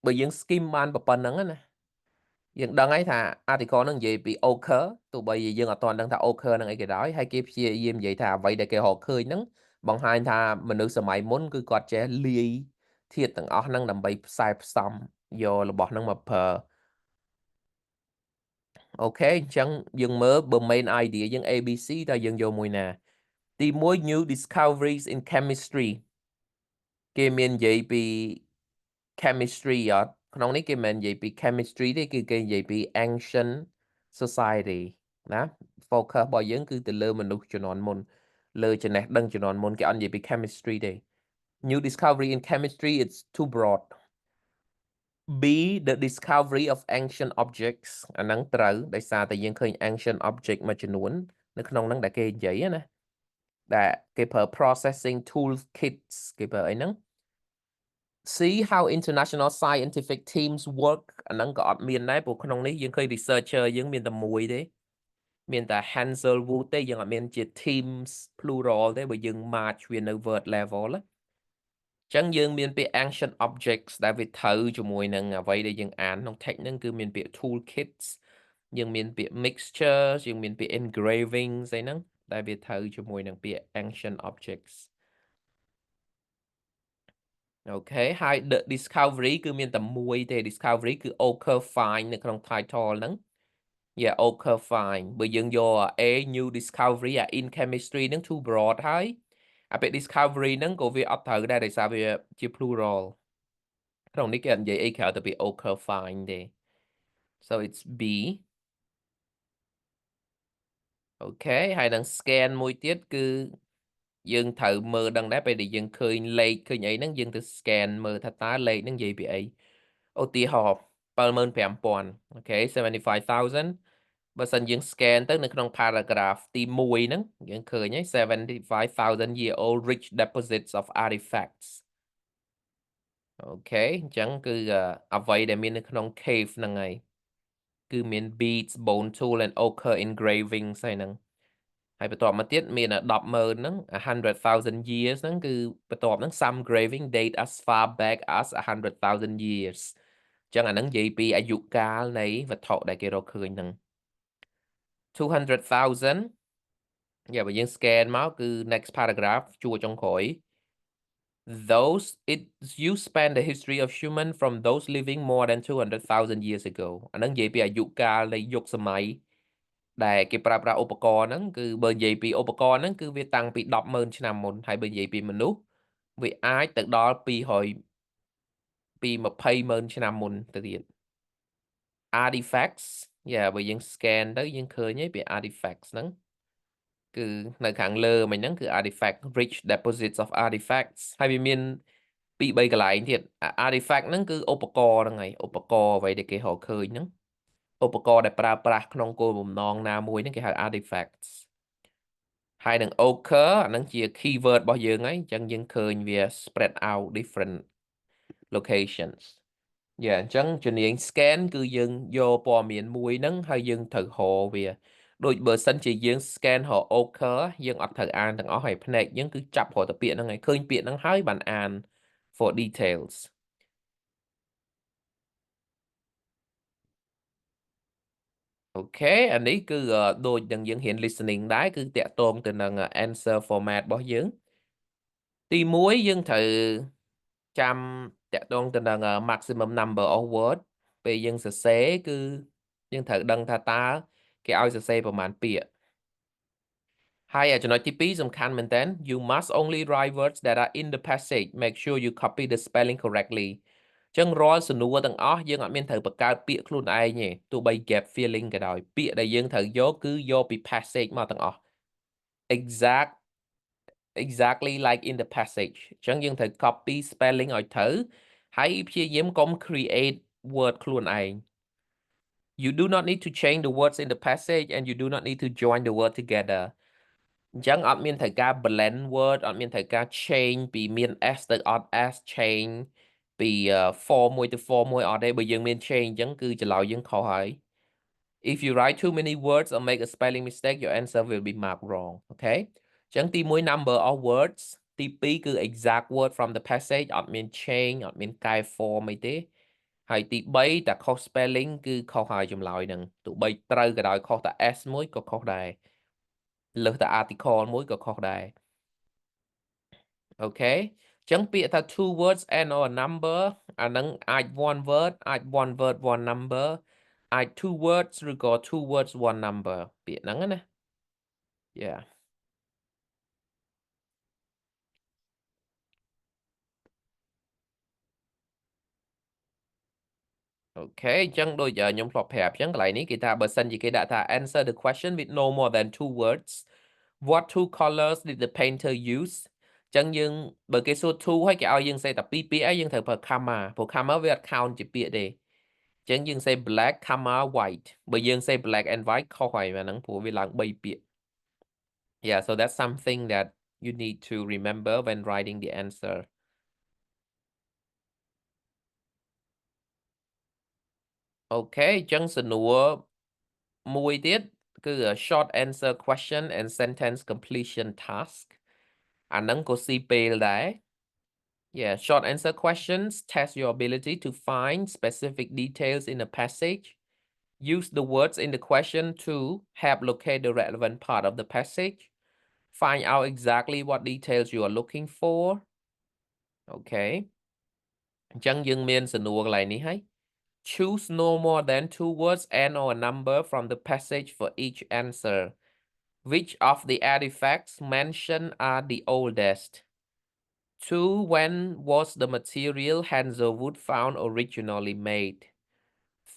បើយើង skim បានប៉ុណ្្នឹងណាយើងដឹងហើយថា article ហ្នឹងនិយាយពី ochre ទោះបីយើងអត់ទាន់ដឹងថា ochre ហ្នឹងអីក៏ដោយហើយគេព្យាយាមនិយាយថាអ្វីដែលគេរកឃើញហ្នឹងបង្ហាញថាមនុស្សសម័យមុនគឺគាត់ចេះលាយធាតុទាំងអស់ហ្នឹងដើម្បីផ្សំយករបស់ហ្នឹងមកប្រើអូខេអញ្ចឹងយើងមើលបើ main idea យើង ABC តើយើងយកមួយណាទី1 new discoveries in chemistry គេមាននិយាយពី chemistry អត់ក្នុងនេះគេមិននិយាយពី chemistry ទេគឺគេនិយាយពី ancient society ណា focus របស់យើងគឺទៅលើមនុស្សជំនាន់មុន lơ cho nè đăng cho nó môn cái anh gì bị chemistry đây new discovery in chemistry it's too broad B the discovery of ancient objects អាហ្នឹងត្រូវដោយសារតែយើងឃើញ ancient object មួយចំនួននៅក្នុងហ្នឹងដែលគេនិយាយណាដែលគេប្រើ processing tool kits គេប្រើអីហ្នឹង See how international scientific teams work អាហ្នឹងក៏អត់មានដែរព្រោះក្នុងនេះយើងឃើញ researcher យើងមានតែមួយទេមានតែ Hansel Wood ទេយើងអត់មានជា teams plural ទេបើយើង match វានៅ word level ណាចឹងយើងមានពាក្យ ancient objects ដែលវាត្រូវជាមួយនឹងអ្វីដែលយើងអានក្នុង text ហ្នឹងគឺមានពាក្យ tool kits យើងមានពាក្យ mixture យើងមានពាក្យ engraving ស្អីហ្នឹងដែលវាត្រូវជាមួយនឹងពាក្យ ancient objects អូខេហើយ the discovery គឺមានតែមួយទេ discovery គឺ occur find នៅក្នុង title ហ្នឹង yeah occur find បើយើងយក a new discovery in chemistry ហ្នឹង too broad ហើយអាពាក្យ discovery ហ្នឹងក៏វាអត់ត្រូវដែរដោយសារវាជា plural ក្នុងនេះគេអត់និយាយអីក្រៅតែពី occur find ទេ so it's B អូខេហើយនឹង scan មួយទៀតគឺយើងត្រូវមើលដឹងដែរពេលដែលយើងឃើញលេខឃើញអីហ្នឹងយើងទៅ scan មើលថាតើលេខហ្នឹងនិយាយពីអីឧទាហរណ៍75,000អូខេ75,000បើសិនយើង scan ទៅនៅក្នុង paragraph ទី1ហ្នឹងយើងឃើញហើយ75,000 year old rich deposits of artifacts អូខេអញ្ចឹងគឺអ្វីដែលមាននៅក្នុង cave ហ្នឹងហើយគឺមាន beads bone tool and ochre engravings ហើយហ្នឹងហើយបន្ទាប់មកទៀតមាន10,000ហ្នឹង100,000 years ហ្នឹងគឺបន្ទាប់ហ្នឹង some graving date as far back as 100,000 years អញ្ចឹងអាហ្នឹងនិយាយពីអាយុកាលនៃវត្ថុដែលគេរកឃើញហ្នឹង200,000 បើយើង scan មកគឺ next paragraph ជួរចុងក្រោយthose it you span the history of human from those living more than 200,000 years ago អាហ្នឹងនិយាយពីអាយុកាលនៃយុគសម័យដែលគេប្រើប្រាស់ឧបករណ៍ហ្នឹងគឺបើនិយាយពីឧបករណ៍ហ្នឹងគឺវាតាំងពី 10,000 ឆ្នាំមុនហើយបើនិយាយពីមនុស្សវាអាចទៅដល់200ពី20,000 ឆ្នាំមុនទៅទៀត artifacts បើយើង scan ទៅយើងឃើញហើយពី artifacts ហ្នឹងគឺនៅខាងលើមិញហ្នឹងគឺ artifact rich deposits of artifacts ហើយវាមាន2-3កន្លែងទៀត artifact ហ្នឹងគឺឧបករណ៍ហ្នឹងហើយឧបករណ៍អ្វីដែលគេរកឃើញហ្នឹងឧបករណ៍ដែលប្រើប្រាស់ក្នុងគោលបំណងណាមួយហ្នឹងគេហៅ artifacts ហើយនឹង occur អាហ្នឹងជា keyword របស់យើងហើយអញ្ចឹងយើងឃើញវា spread out different locations អញ្ចឹងជំនាញ scan គឺយើងយកព័ត៌មានមួយហ្នឹងហើយយើងត្រូវរកវាដូចបើសិនជាយើង scan រក occur យើងអត់ត្រូវអានទាំងអស់ហើយភ្នែកយើងគឺចាប់រកតែពាក្យហ្នឹងហើយឃើញពាក្យហ្នឹងហើយបានអាន for details អូខេអានេះគឺដូចនឹងយើងរៀន listening ដែរគឺតាក់ទងទៅនឹង answer format របស់យើងទី1យើងត្រូវចាំតាក់ទងទៅនឹង maximum number of word ពេលយើងសរសេរគឺយើងត្រូវដឹងថាតើគេឲ្យសរសេរប្រមាណពាក្យហើយចំណុចទី2សំខាន់មែនតើ you must only write words that are in the passage make sure you copy the spelling correctly ចឹងរាល់សំណួរទាំងអស់យើងអត់មានត្រូវបង្កើតពាក្យខ្លួនឯងទេទោះបី gap filling ក៏ដោយពាក្យដែលយើងត្រូវយកគឺយកពី passage មកទាំងអស់ exactly like in the passage ចឹងយើងត្រូវ copy spelling ឲ្យត្រូវហើយព្យាយាមកុំ create word ខ្លួនឯង you do not need to change the words in the passage and you do not need to join the word together អញ្ចឹងអត់មានត្រូវការ blend word អត់មានត្រូវការ change ពីមាន s ទៅអត់ s change ពី form មួយទៅ form មួយអត់ទេបើយើងមាន change អញ្ចឹងគឺចម្លើយយើងខុសហើយ if you write too many words or make a spelling mistake your answer will be marked wrong អូខេអញ្ចឹងទី1 number of words ទី2គឺ exact word from the passage អត់មាន change អត់មានកែ form អីទេហើយទី3តែខុស spelling គឺខុសហើយចម្លើយហ្នឹងទោះបីត្រូវក៏ដោយខុសតែ s មួយក៏ខុសដែរលើសតែ article មួយក៏ខុសដែរអូខេអញ្ចឹងពាក្យថា two words and or a number អាហ្នឹងអាច one word អាច one word one number អាច two words ឬក៏ two words one number ពាក្យហ្នឹងណា yeah អូខេអញ្ចឹងដូចខ្ញុំធ្លាប់ប្រាប់អញ្ចឹងកន្លែងនេះគេថាបើសិនជាគេដាក់ថា answer the question with no more than two words What two colors did the painter use ចឹងយើងបើគេសួរ two ហើយគេឲ្យយើងសេតែពីរពាក្យហើយយើងត្រូវប្រើ comma ព្រោះ comma វាអត់ count ជាពាក្យទេចឹងយើងសេ black comma white បើយើងសេ black and white ខុសហើយអាហ្នឹងព្រោះវាឡើង3ពាក្យ Yeah, so that's something that you need to remember when writing the answer. Okay ចឹងសំណួរមួយទៀតគឺ short answer question and sentence completion task អាហ្នឹងក៏ស៊ីពេលដែរ Yeah, short answer questions test your ability to find specific details in a passage. Use the words in the question to help locate the relevant part of the passage. Find out exactly what details you are looking for. Okay. អញ្ចឹងយើងមានសំណួរកន្លែងនេះហើយ Choose no more than 2 words and or a number from the passage for each answer. Which of the artifacts mentioned are the oldest? 2. When was the material Hazelwood found originally made?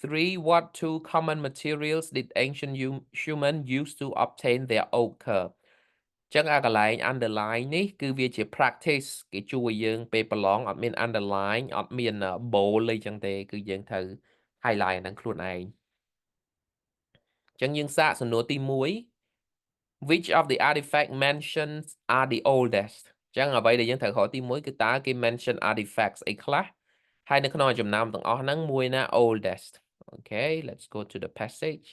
3. What two common materials did ancient humans use to obtain their ochre? ចឹងអាកន្លែង underline នេះគឺវាជា practice គេជួយយើងពេលប្រឡងអត់មាន underline អត់មាន bold អីចឹងទេគឺយើងត្រូវ highlight អាហ្នឹងខ្លួនឯងចឹងយើងសាកសំណួរទី1 Which of the artifact mentions are the oldest ចឹងអ្វីដែលយើងត្រូវរកទី1គឺតើគេ mention artifacts អីខ្លះហើយនៅក្នុងចំណោមទាំងអស់ហ្នឹងមួយណា oldest Okay let's go to the passage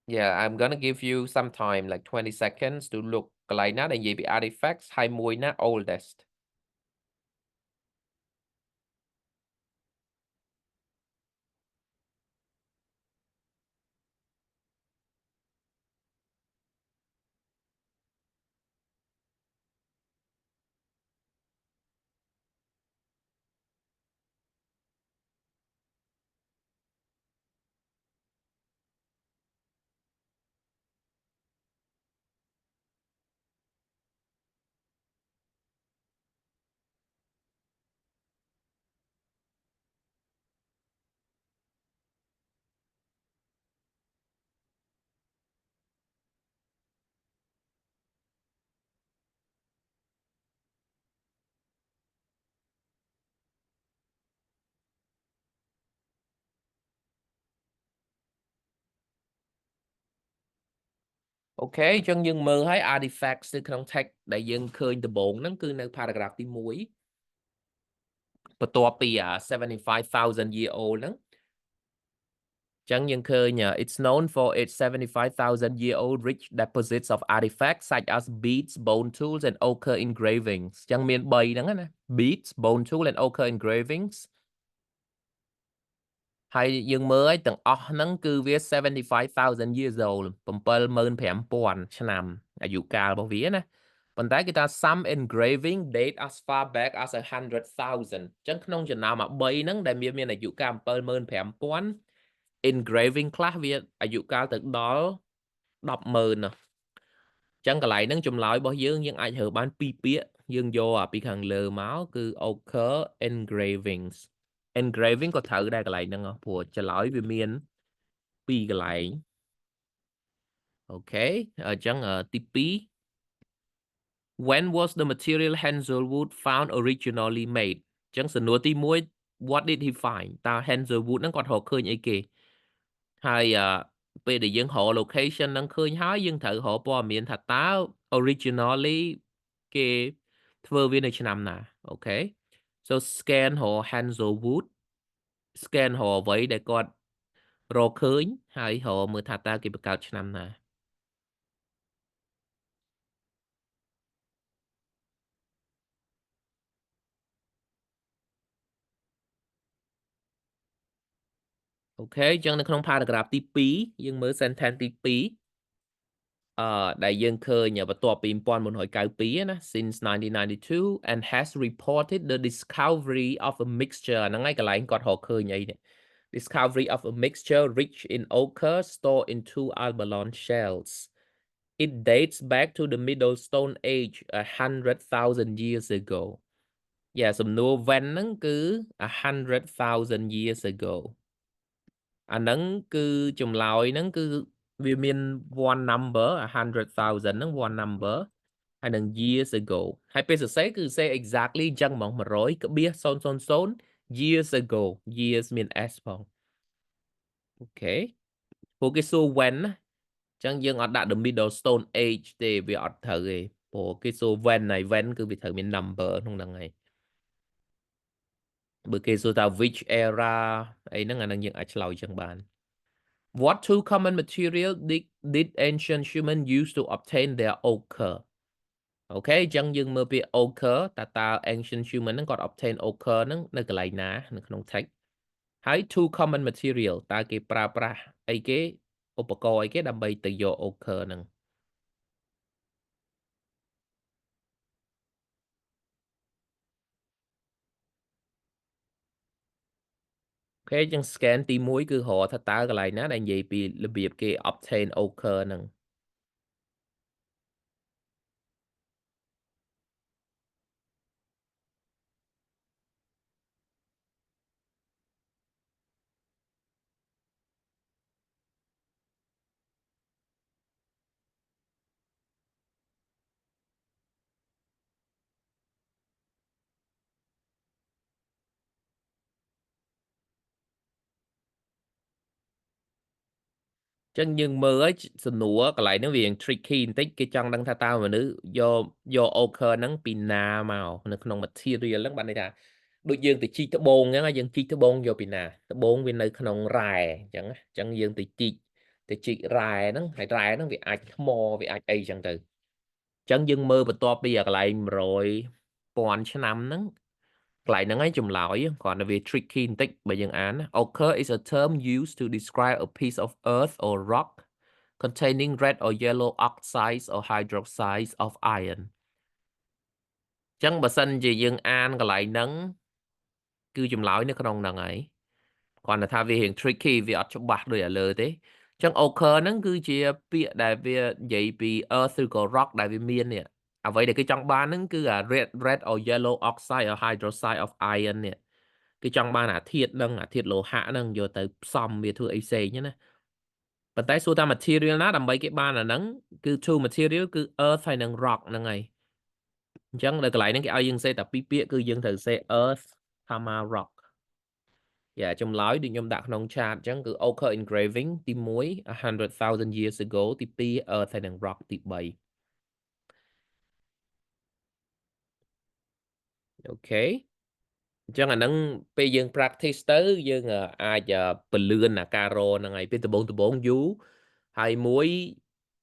Yeah, I'm gonna give you some time, like 20 seconds to look កន្លែងណាដែលនិយាយពី artifacts ហើយមួយណា oldest. OK អញ្ចឹងយើងមើលឲ្យ artifacts នៅក្នុង text ដែលយើងឃើញដំបូងហ្នឹងគឺនៅ paragraph ទី1បន្ទាប់ពី 75,000 year old ហ្នឹងចឹងយើងឃើញ it's known for its 75,000 year old rich deposits of artifacts such as beads, bone tools and ochre engravings ចឹងមាន3ហ្នឹងណា beads, bone tool and ochre engravings ហើយយើងមើលឲ្យទាំងអស់ហ្នឹងគឺវា75,000 years old 75,000 ឆ្នាំអាយុកាលរបស់វាណាប៉ុន្តែគេថា some engraving date as far back as 100,000 អញ្ចឹងក្នុងចំណោមអា3ហ្នឹងដែលមានអាយុកាល75,000 engraving ខ្លះវាអាយុកាលទៅដល់10,000ណាអញ្ចឹងកន្លែងហ្នឹងចម្លើយរបស់យើងអាចរើបាន2ពាក្យយើងយកពីខាងលើមកគឺ ochre engravings engraving ក៏ត្រូវដែរកន្លែងហ្នឹងព្រោះចម្លើយវាមាន2កន្លែងអូខេអញ្ចឹងទី2 When was the material Hazelwood found originally made អញ្ចឹងសំណួរទី1 What did he find តើ Hazelwood ហ្នឹងគាត់រកឃើញអីគេហើយពេលដែលយើងរក location ហ្នឹងឃើញហើយយើងត្រូវរកព័ត៌មានថាតើ originally គេធ្វើវានៅឆ្នាំណាអូខេ so scan រក Hazelwood scan រកអ្វីដែលគាត់រកឃើញហើយរកមើលថាតើគេបង្កើតឆ្នាំណាអូខេអញ្ចឹងនៅក្នុង paragraph ទី2យើងមើល sentence ទី2ដែលយើងឃើញបន្ទាប់ពី1992ណា since 1992 and has reported the discovery of a mixture ហ្នឹងហើយកន្លែងគាត់រកឃើញអីនេះ discovery of a mixture rich in ochre stored in 2 abalone shells it dates back to the middle stone age 100,000 years ago សំណួរ when ហ្នឹងគឺ 100,000 years ago អាហ្នឹងគឺចម្លើយហ្នឹងគឺ វាមាន one number 100,000 ហ្នឹង one number ហើយនឹង years ago ហើយពេលសរសេរគឺសេ exactly អញ្ចឹងហ្មង100.000 years ago years មាន s ផងអូខេពួកគេសួរ when ណាអញ្ចឹងយើងអត់ដាក់ the middle stone age ទេវាអត់ត្រូវទេព្រោះគេសួរ when ហើយ when គឺវាត្រូវមាន number ក្នុងហ្នឹងហើយបើគេសួរថា which era អីហ្នឹងអាហ្នឹងយើងអាចឆ្លើយចឹងបាន What two common material did ancient human use to obtain their ochre អូខេអញ្ចឹងយើងមើលពី ochre តើ ancient human ហ្នឹងគាត់ obtain ochre ហ្នឹងនៅកន្លែងណានៅក្នុង text ហើយ two common material តើគេប្រើប្រាស់អីគេឧបករណ៍អីគេដើម្បីទៅយក ochre ហ្នឹងអូខេអញ្ចឹង scan ទី1គឺរកថាតើកន្លែងណាដែលនិយាយពីរបៀបគេ obtain ochre ហ្នឹងចឹងយើងមើលហើយសំណួរកន្លែងហ្នឹងវា tricky បន្តិចគេចង់ដឹងថាតើមនុស្សយក ochre ហ្នឹងពីណាមកនៅក្នុង material ហ្នឹងបានន័យថាដូចយើងទៅជីកត្បូងអញ្ចឹងយើងជីកត្បូងយកពីណាត្បូងវានៅក្នុងរ៉ែអញ្ចឹងយើងទៅជីករ៉ែហ្នឹងហើយរ៉ែហ្នឹងវាអាចថ្មវាអាចអីអញ្ចឹងទៅអញ្ចឹងយើងមើលបន្ទាប់ពីកន្លែង100,000 ឆ្នាំហ្នឹងកន្លែងហ្នឹងឯងចម្លើយគ្រាន់តែវា tricky បន្តិចបើយើងអានណា Ochre is a term used to describe a piece of earth or rock containing red or yellow oxides or hydroxides of iron អញ្ចឹងបើសិនជាយើងអានកន្លែងហ្នឹងគឺចម្លើយនៅក្នុងហ្នឹងហើយគ្រាន់តែថាវារៀង tricky វាអត់ច្បាស់ដូចឥឡូវទេអញ្ចឹង ochre ហ្នឹងគឺជាពាក្យដែលវានិយាយពី earth ឬក៏ rock ដែលវាមាននេះអ្វីដែលគេចង់បានហ្នឹងគឺអា red or yellow oxide or hydroxide of iron នេះគេចង់បានអាធាតុហ្នឹងអាធាតុលោហៈហ្នឹងយកទៅផ្សំវាធ្វើអីផ្សេងណាប៉ុន្តែសួរថា material ណាដើម្បីគេបានអាហ្នឹងគឺ two material គឺ earth ហើយនិង rock ហ្នឹងហើយអញ្ចឹងនៅកន្លែងហ្នឹងគេឲ្យយើងសេតែពីរពាក្យគឺយើងត្រូវសេ earth កាមា rock យ៉ាចម្លើយដូចខ្ញុំដាក់ក្នុង chat អញ្ចឹងគឺ ochre engraving ទី1 100,000 years ago ទី2 earth ហើយនិង rock ទី3អូខេអញ្ចឹងអាហ្នឹងពេលយើង practice ទៅយើងអាចពន្លឿនអាការរហ្នឹងហើយពេលដំបូងយូរហើយមួយ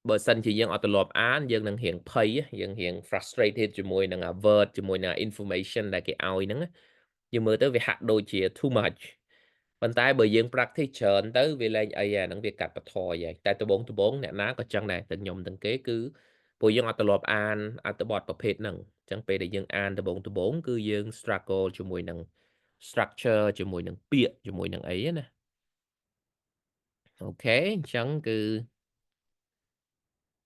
បើសិនជាយើងអត់ទម្លាប់អានយើងនឹងរៀងភ័យយើងរៀង frustrated ជាមួយនឹងអា word ជាមួយនឹង information ដែលគេឲ្យហ្នឹងយើងមើលទៅវាហាក់ដូចជា too much ប៉ុន្តែបើយើង practice ច្រើនទៅវាលែងអីអាហ្នឹងវាកាត់បន្ថយហើយតែដំបូងអ្នកណាក៏ចឹងដែរទាំងខ្ញុំទាំងគេគឺព្រោះយើងអត់ទម្លាប់អានអត្ថបទប្រភេទហ្នឹងអញ្ចឹងពេលដែលយើងអានដំបូងគឺយើង struggle ជាមួយនឹង structure ជាមួយនឹងពាក្យជាមួយនឹងអីណាអូខេអញ្ចឹងគឺ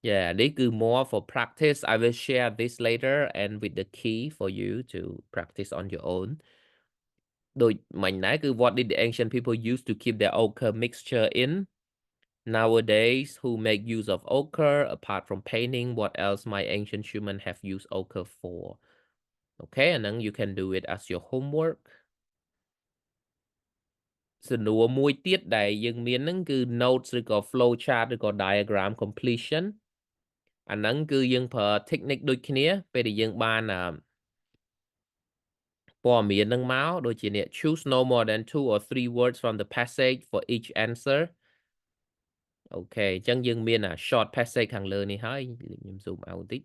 yeah នេះគឺ more for practice I will share this later and with the key for you to practice on your own ដូចមិញដែរគឺ what did the ancient people use to keep their ochre mixture in nowadays who make use of ochre apart from painting what else might ancient human have used ochre for okay and then you can do it as your homework សំណួរមួយទៀតដែលយើងមានហ្នឹងគឺ notes ឬក៏ flow chart ឬក៏ diagram completion អាហ្នឹងគឺយើងប្រើ technique ដូចគ្នាពេលដែលយើងបានព័ត៌មានហ្នឹងមកដូចជានេះ choose no more than 2 or 3 words from the passage for each answer អូខេអញ្ចឹងយើងមានshort passage ខាងលើនេះហើយខ្ញុំ zoom out បន្តិច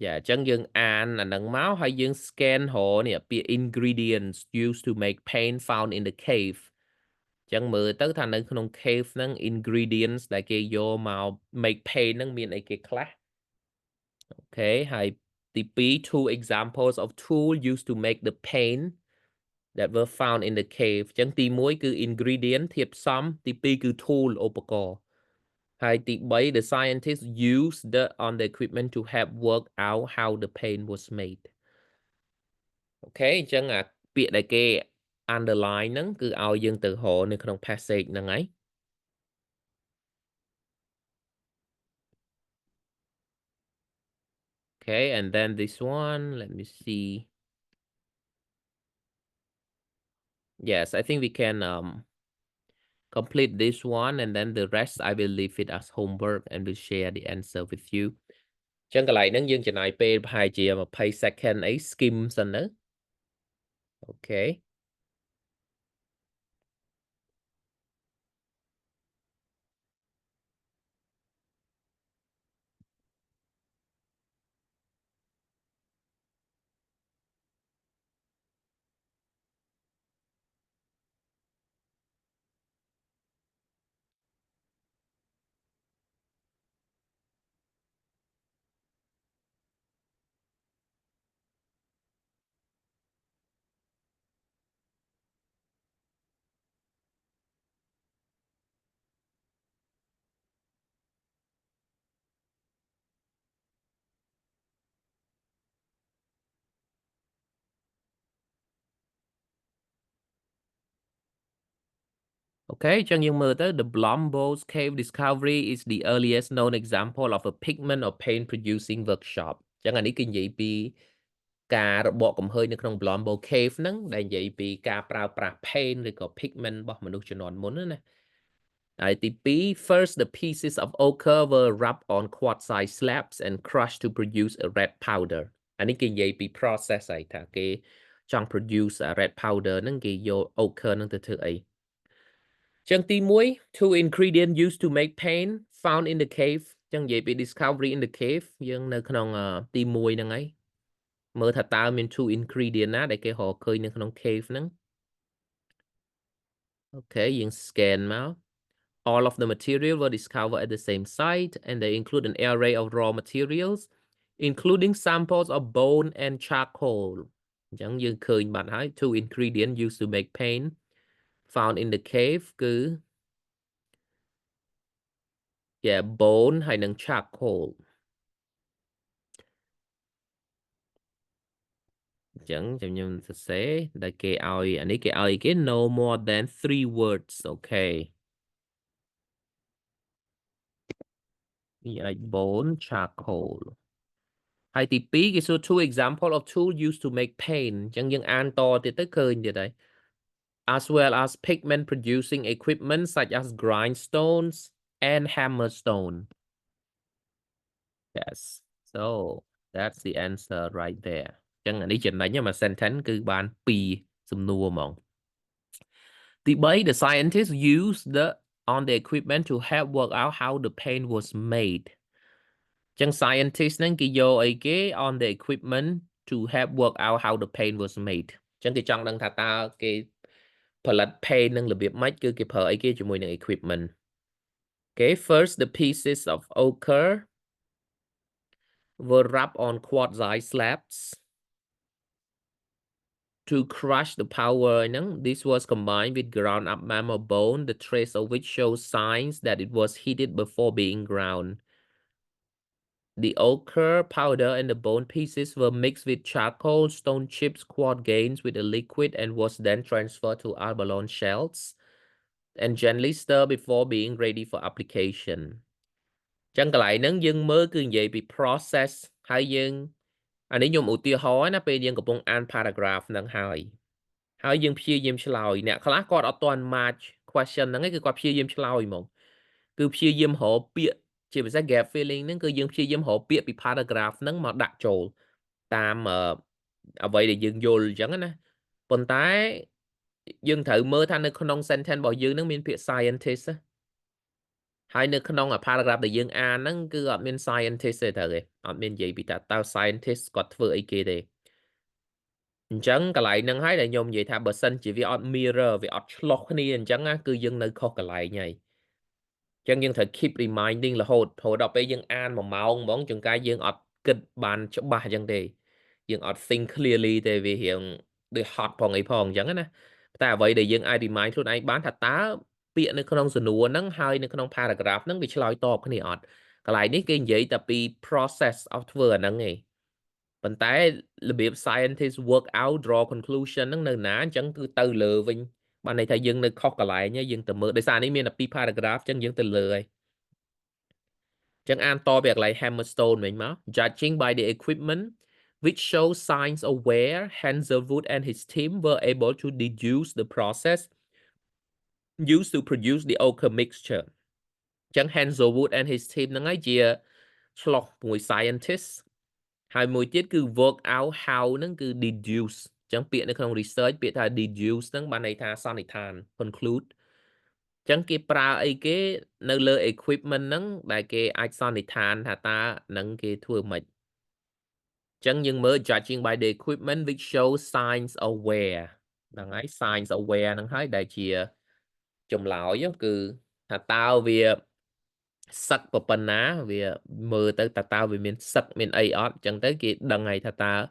យ៉ាអញ្ចឹងយើងអានអាហ្នឹងមកហើយយើង scan រកនេះពាក្យ ingredients used to make paint found in the cave អញ្ចឹងមើលទៅថានៅក្នុង cave ហ្នឹង ingredients ដែលគេយកមក make paint ហ្នឹងមានអីគេខ្លះអូខេហើយទី2 two examples of tool used to make the paint that were found in the cave អញ្ចឹងទី1គឺ ingredient ធាតុផ្សំទី2គឺ tool ឧបករណ៍ហើយទី3 the scientists used on the equipment to help work out how the paint was made អូខេអញ្ចឹងពាក្យដែលគេ underline ហ្នឹងគឺឲ្យយើងទៅរកនៅក្នុង passage ហ្នឹងហើយ Okay, and then this one, let me see. Yes, I think we can complete this one, and then the rest I will leave it as homework and will share the answer with you. ចឹងកន្លែងហ្នឹងយើងចំណាយពេលប្រហែលជា20 second អី skim សិនទៅ Okay. Okay, ចឹងយើងមើលទៅ the Blombos Cave discovery is the earliest known example of a pigment or paint producing workshop ចឹងអានេះគឺនិយាយពីការរបកកំហើញនៅក្នុង Blombo Cave ហ្នឹងដែលនិយាយពីការប្រើប្រាស់ paint ឬក៏ pigment របស់មនុស្សជំនាន់មុនណាហើយទី2 first the pieces of ochre were rubbed on quartzite slabs and crushed to produce a red powder អានេះគេនិយាយពី process ហើយថាគេចង់ produce a red powder ហ្នឹងគេយក ochre ហ្នឹងទៅធ្វើអីចឹងទី1 two ingredients used to make paint found in the cave ចឹងនិយាយពី discovery in the cave យើងនៅក្នុងទី1ហ្នឹងហើយមើលថាតើមាន two ingredient ណាដែលគេរកឃើញនៅក្នុង cave ហ្នឹង Okay យើង scan មក all of the material were discovered at the same site and they include an array of raw materials including samples of bone and charcoal អញ្ចឹងយើងឃើញបាត់ហើយ two ingredients used to make paint found in the cave គឺ yeah bone ហើយនិង charcoal អញ្ចឹងខ្ញុំសរសេរដែលគេឲ្យអានេះគេឲ្យគេ no more than 3 words okay វាឲ្យ bone charcoal ហើយទី2គេសួរ two example of tool used to make paint អញ្ចឹងយើងអានតទៀតទៅឃើញទៀតហើយ as well as pigment producing equipment such as grindstones and hammerstone yes so that's the answer right there អញ្ចឹងអានេះចំណេញមក sentence គឺបាន2សំណួរហ្មងទី3 the scientists used on the equipment to help work out how the paint was made ចឹង scientist ហ្នឹងគេយកអីគេ on the equipment to help work out how the paint was made ចឹងគេចង់ដឹងថាតើគេផលិត paint នឹងរបៀបម៉េចគឺគេប្រើអីគេជាមួយនឹង equipment Okay first the pieces of ochre were rubbed on quartzite slabs to crush the power ហ្នឹង this was combined with ground up mammal bone the trace of which shows signs that it was heated before being ground The ochre powder and the bone pieces were mixed with charcoal, stone chips, quartz grains with a liquid and was then transferred to abalone shells and gently stirred before being ready for application. ចឹងកន្លែងហ្នឹងយើងមើលគឺនិយាយពី process ហើយយើងអានេះខ្ញុំឧទាហរណ៍ណាពេលយើងកំពុងអាន paragraph ហ្នឹងហើយយើងព្យាយាមឆ្លើយអ្នកខ្លះគាត់អត់ទាន់ match question ហ្នឹងឯងគឺគាត់ព្យាយាមឆ្លើយហ្មងគឺព្យាយាមរកពាក្យជាភាសា gap filling ហ្នឹងគឺយើងព្យាយាមរកពាក្យពី paragraph ហ្នឹងមកដាក់ចូលតាមអ្វីដែលយើងយល់អញ្ចឹងណាប៉ុន្តែយើងត្រូវមើលថានៅក្នុង sentence របស់យើងហ្នឹងមានពាក្យ scientist ហើយនៅក្នុង paragraph ដែលយើងអានហ្នឹងគឺអត់មាន scientist ទេត្រូវទេអត់មាននិយាយពីថាតើ scientist គាត់ធ្វើអីគេទេអញ្ចឹងកន្លែងហ្នឹងហើយដែលខ្ញុំនិយាយថាបើសិនជាវាអត់ mirror វាអត់ឆ្លោះគ្នាអញ្ចឹងណាគឺយើងនៅខុសកន្លែងហើយអញ្ចឹងយើងត្រូវ keep reminding រហូតដល់ពេលយើងអាន1ម៉ោងហ្មងជួនកាលយើងអត់គិតបានច្បាស់អញ្ចឹងទេយើងអត់ think clearly ទេវារៀងដូចហត់ផងអីផងអញ្ចឹងណាតែអ្វីដែលយើងអាច remind ខ្លួនឯងបានថាតើពាក្យនៅក្នុងសំណួរហ្នឹងហើយនៅក្នុង paragraph ហ្នឹងវាឆ្លើយតបគ្នាអត់កន្លែងនេះគេនិយាយតែពី process of ធ្វើអាហ្នឹងឯងប៉ុន្តែរបៀប scientist work out draw conclusion ហ្នឹងនៅណាអញ្ចឹងគឺទៅលើវិញបានន័យថាយើងនៅខុសកន្លែងយើងទៅមើលដោយសារនេះមានតែ2 paragraph អញ្ចឹងយើងទៅលើហើយ Chẳng an to việc lại Hammerstone mình mà. Judging by the equipment, which shows signs of wear, Hazelwood and his team were able to deduce the process used to produce the ochre mixture. Chẳng Hazelwood and his team nó ngay chia slot mùi scientist. Hai mùi tiết cứ work out how nó cứ deduce. Chẳng biết nó không research, biết là deduce nó ban này tha son này than, conclude. Chẳng cái pra ấy cái nơi lơ equipment nó đại cái ai son này than thà ta nâng cái thua mạch. Chẳng nhưng mới judging by the equipment which shows signs of wear. Đằng ấy signs of wear nó thấy đại chia chùm lão giống cứ thà tao vì sắc và phần ná vì mơ tới tao vì mình sắc mình ai ót chẳng tới cái đằng này thà ta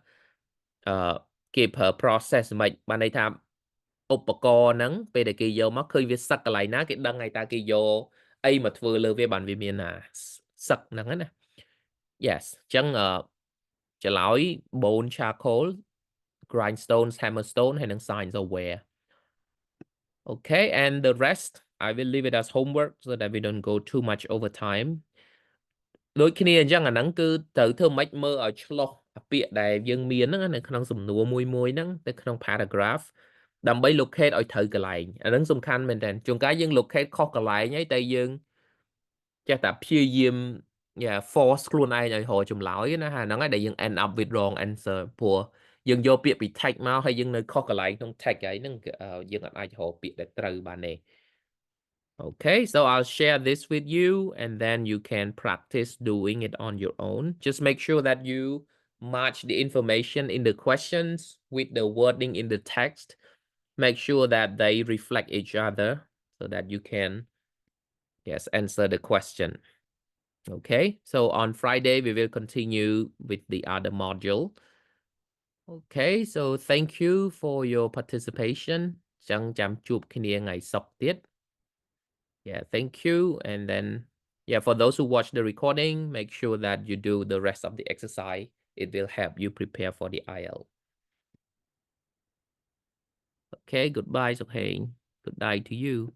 kịp hợp process mạch ban đây thamឧបករណ៍ហ្នឹងពេលដែលគេយកមកឃើញវាសឹកកន្លែងណាគេដឹងហើយតើគេយកអីមកធ្វើលើវាបានវាមានសឹកហ្នឹងណា yes អញ្ចឹងច្រឡោយ bone charcoal grindstones hammerstone ហើយនឹង signs of wear okay and the rest I will leave it as homework so that we don't go too much over time ដូចគ្នាអញ្ចឹងអាហ្នឹងគឺត្រូវធ្វើម៉េចមើលឲ្យឆ្លោះពាក្យដែលយើងមានហ្នឹងនៅក្នុងសំណួរមួយហ្នឹងទៅក្នុង paragraph ដើម្បី locate ឲ្យត្រូវកន្លែងអាហ្នឹងសំខាន់មែនតើជួនកាលយើង locate ខុសកន្លែងហើយតែយើងចេះតែព្យាយាម force ខ្លួនឯងឲ្យរកចម្លើយណាហ្នឹងហើយដែលយើង end up with wrong answer ព្រោះយើងយកពាក្យពី text មកហើយយើងនៅខុសកន្លែងក្នុង text ហើយហ្នឹងយើងអាចរកពាក្យដែលត្រូវបានទេ Okay, so I'll share this with you and then you can practice doing it on your own. Just make sure that you match the information in the questions with the wording in the text. Make sure that they reflect each other so that you can, yes, answer the question. Okay, so on Friday, we will continue with the other module. Okay, so thank you for your participation. Chẳng chăm chụp kia ngày sọc tiết. Yeah, thank you. And then, yeah, for those who watch the recording, make sure that you do the rest of the exercise. It will help you prepare for the IELTS. Okay, goodbye, Sok Heng. Good night to you.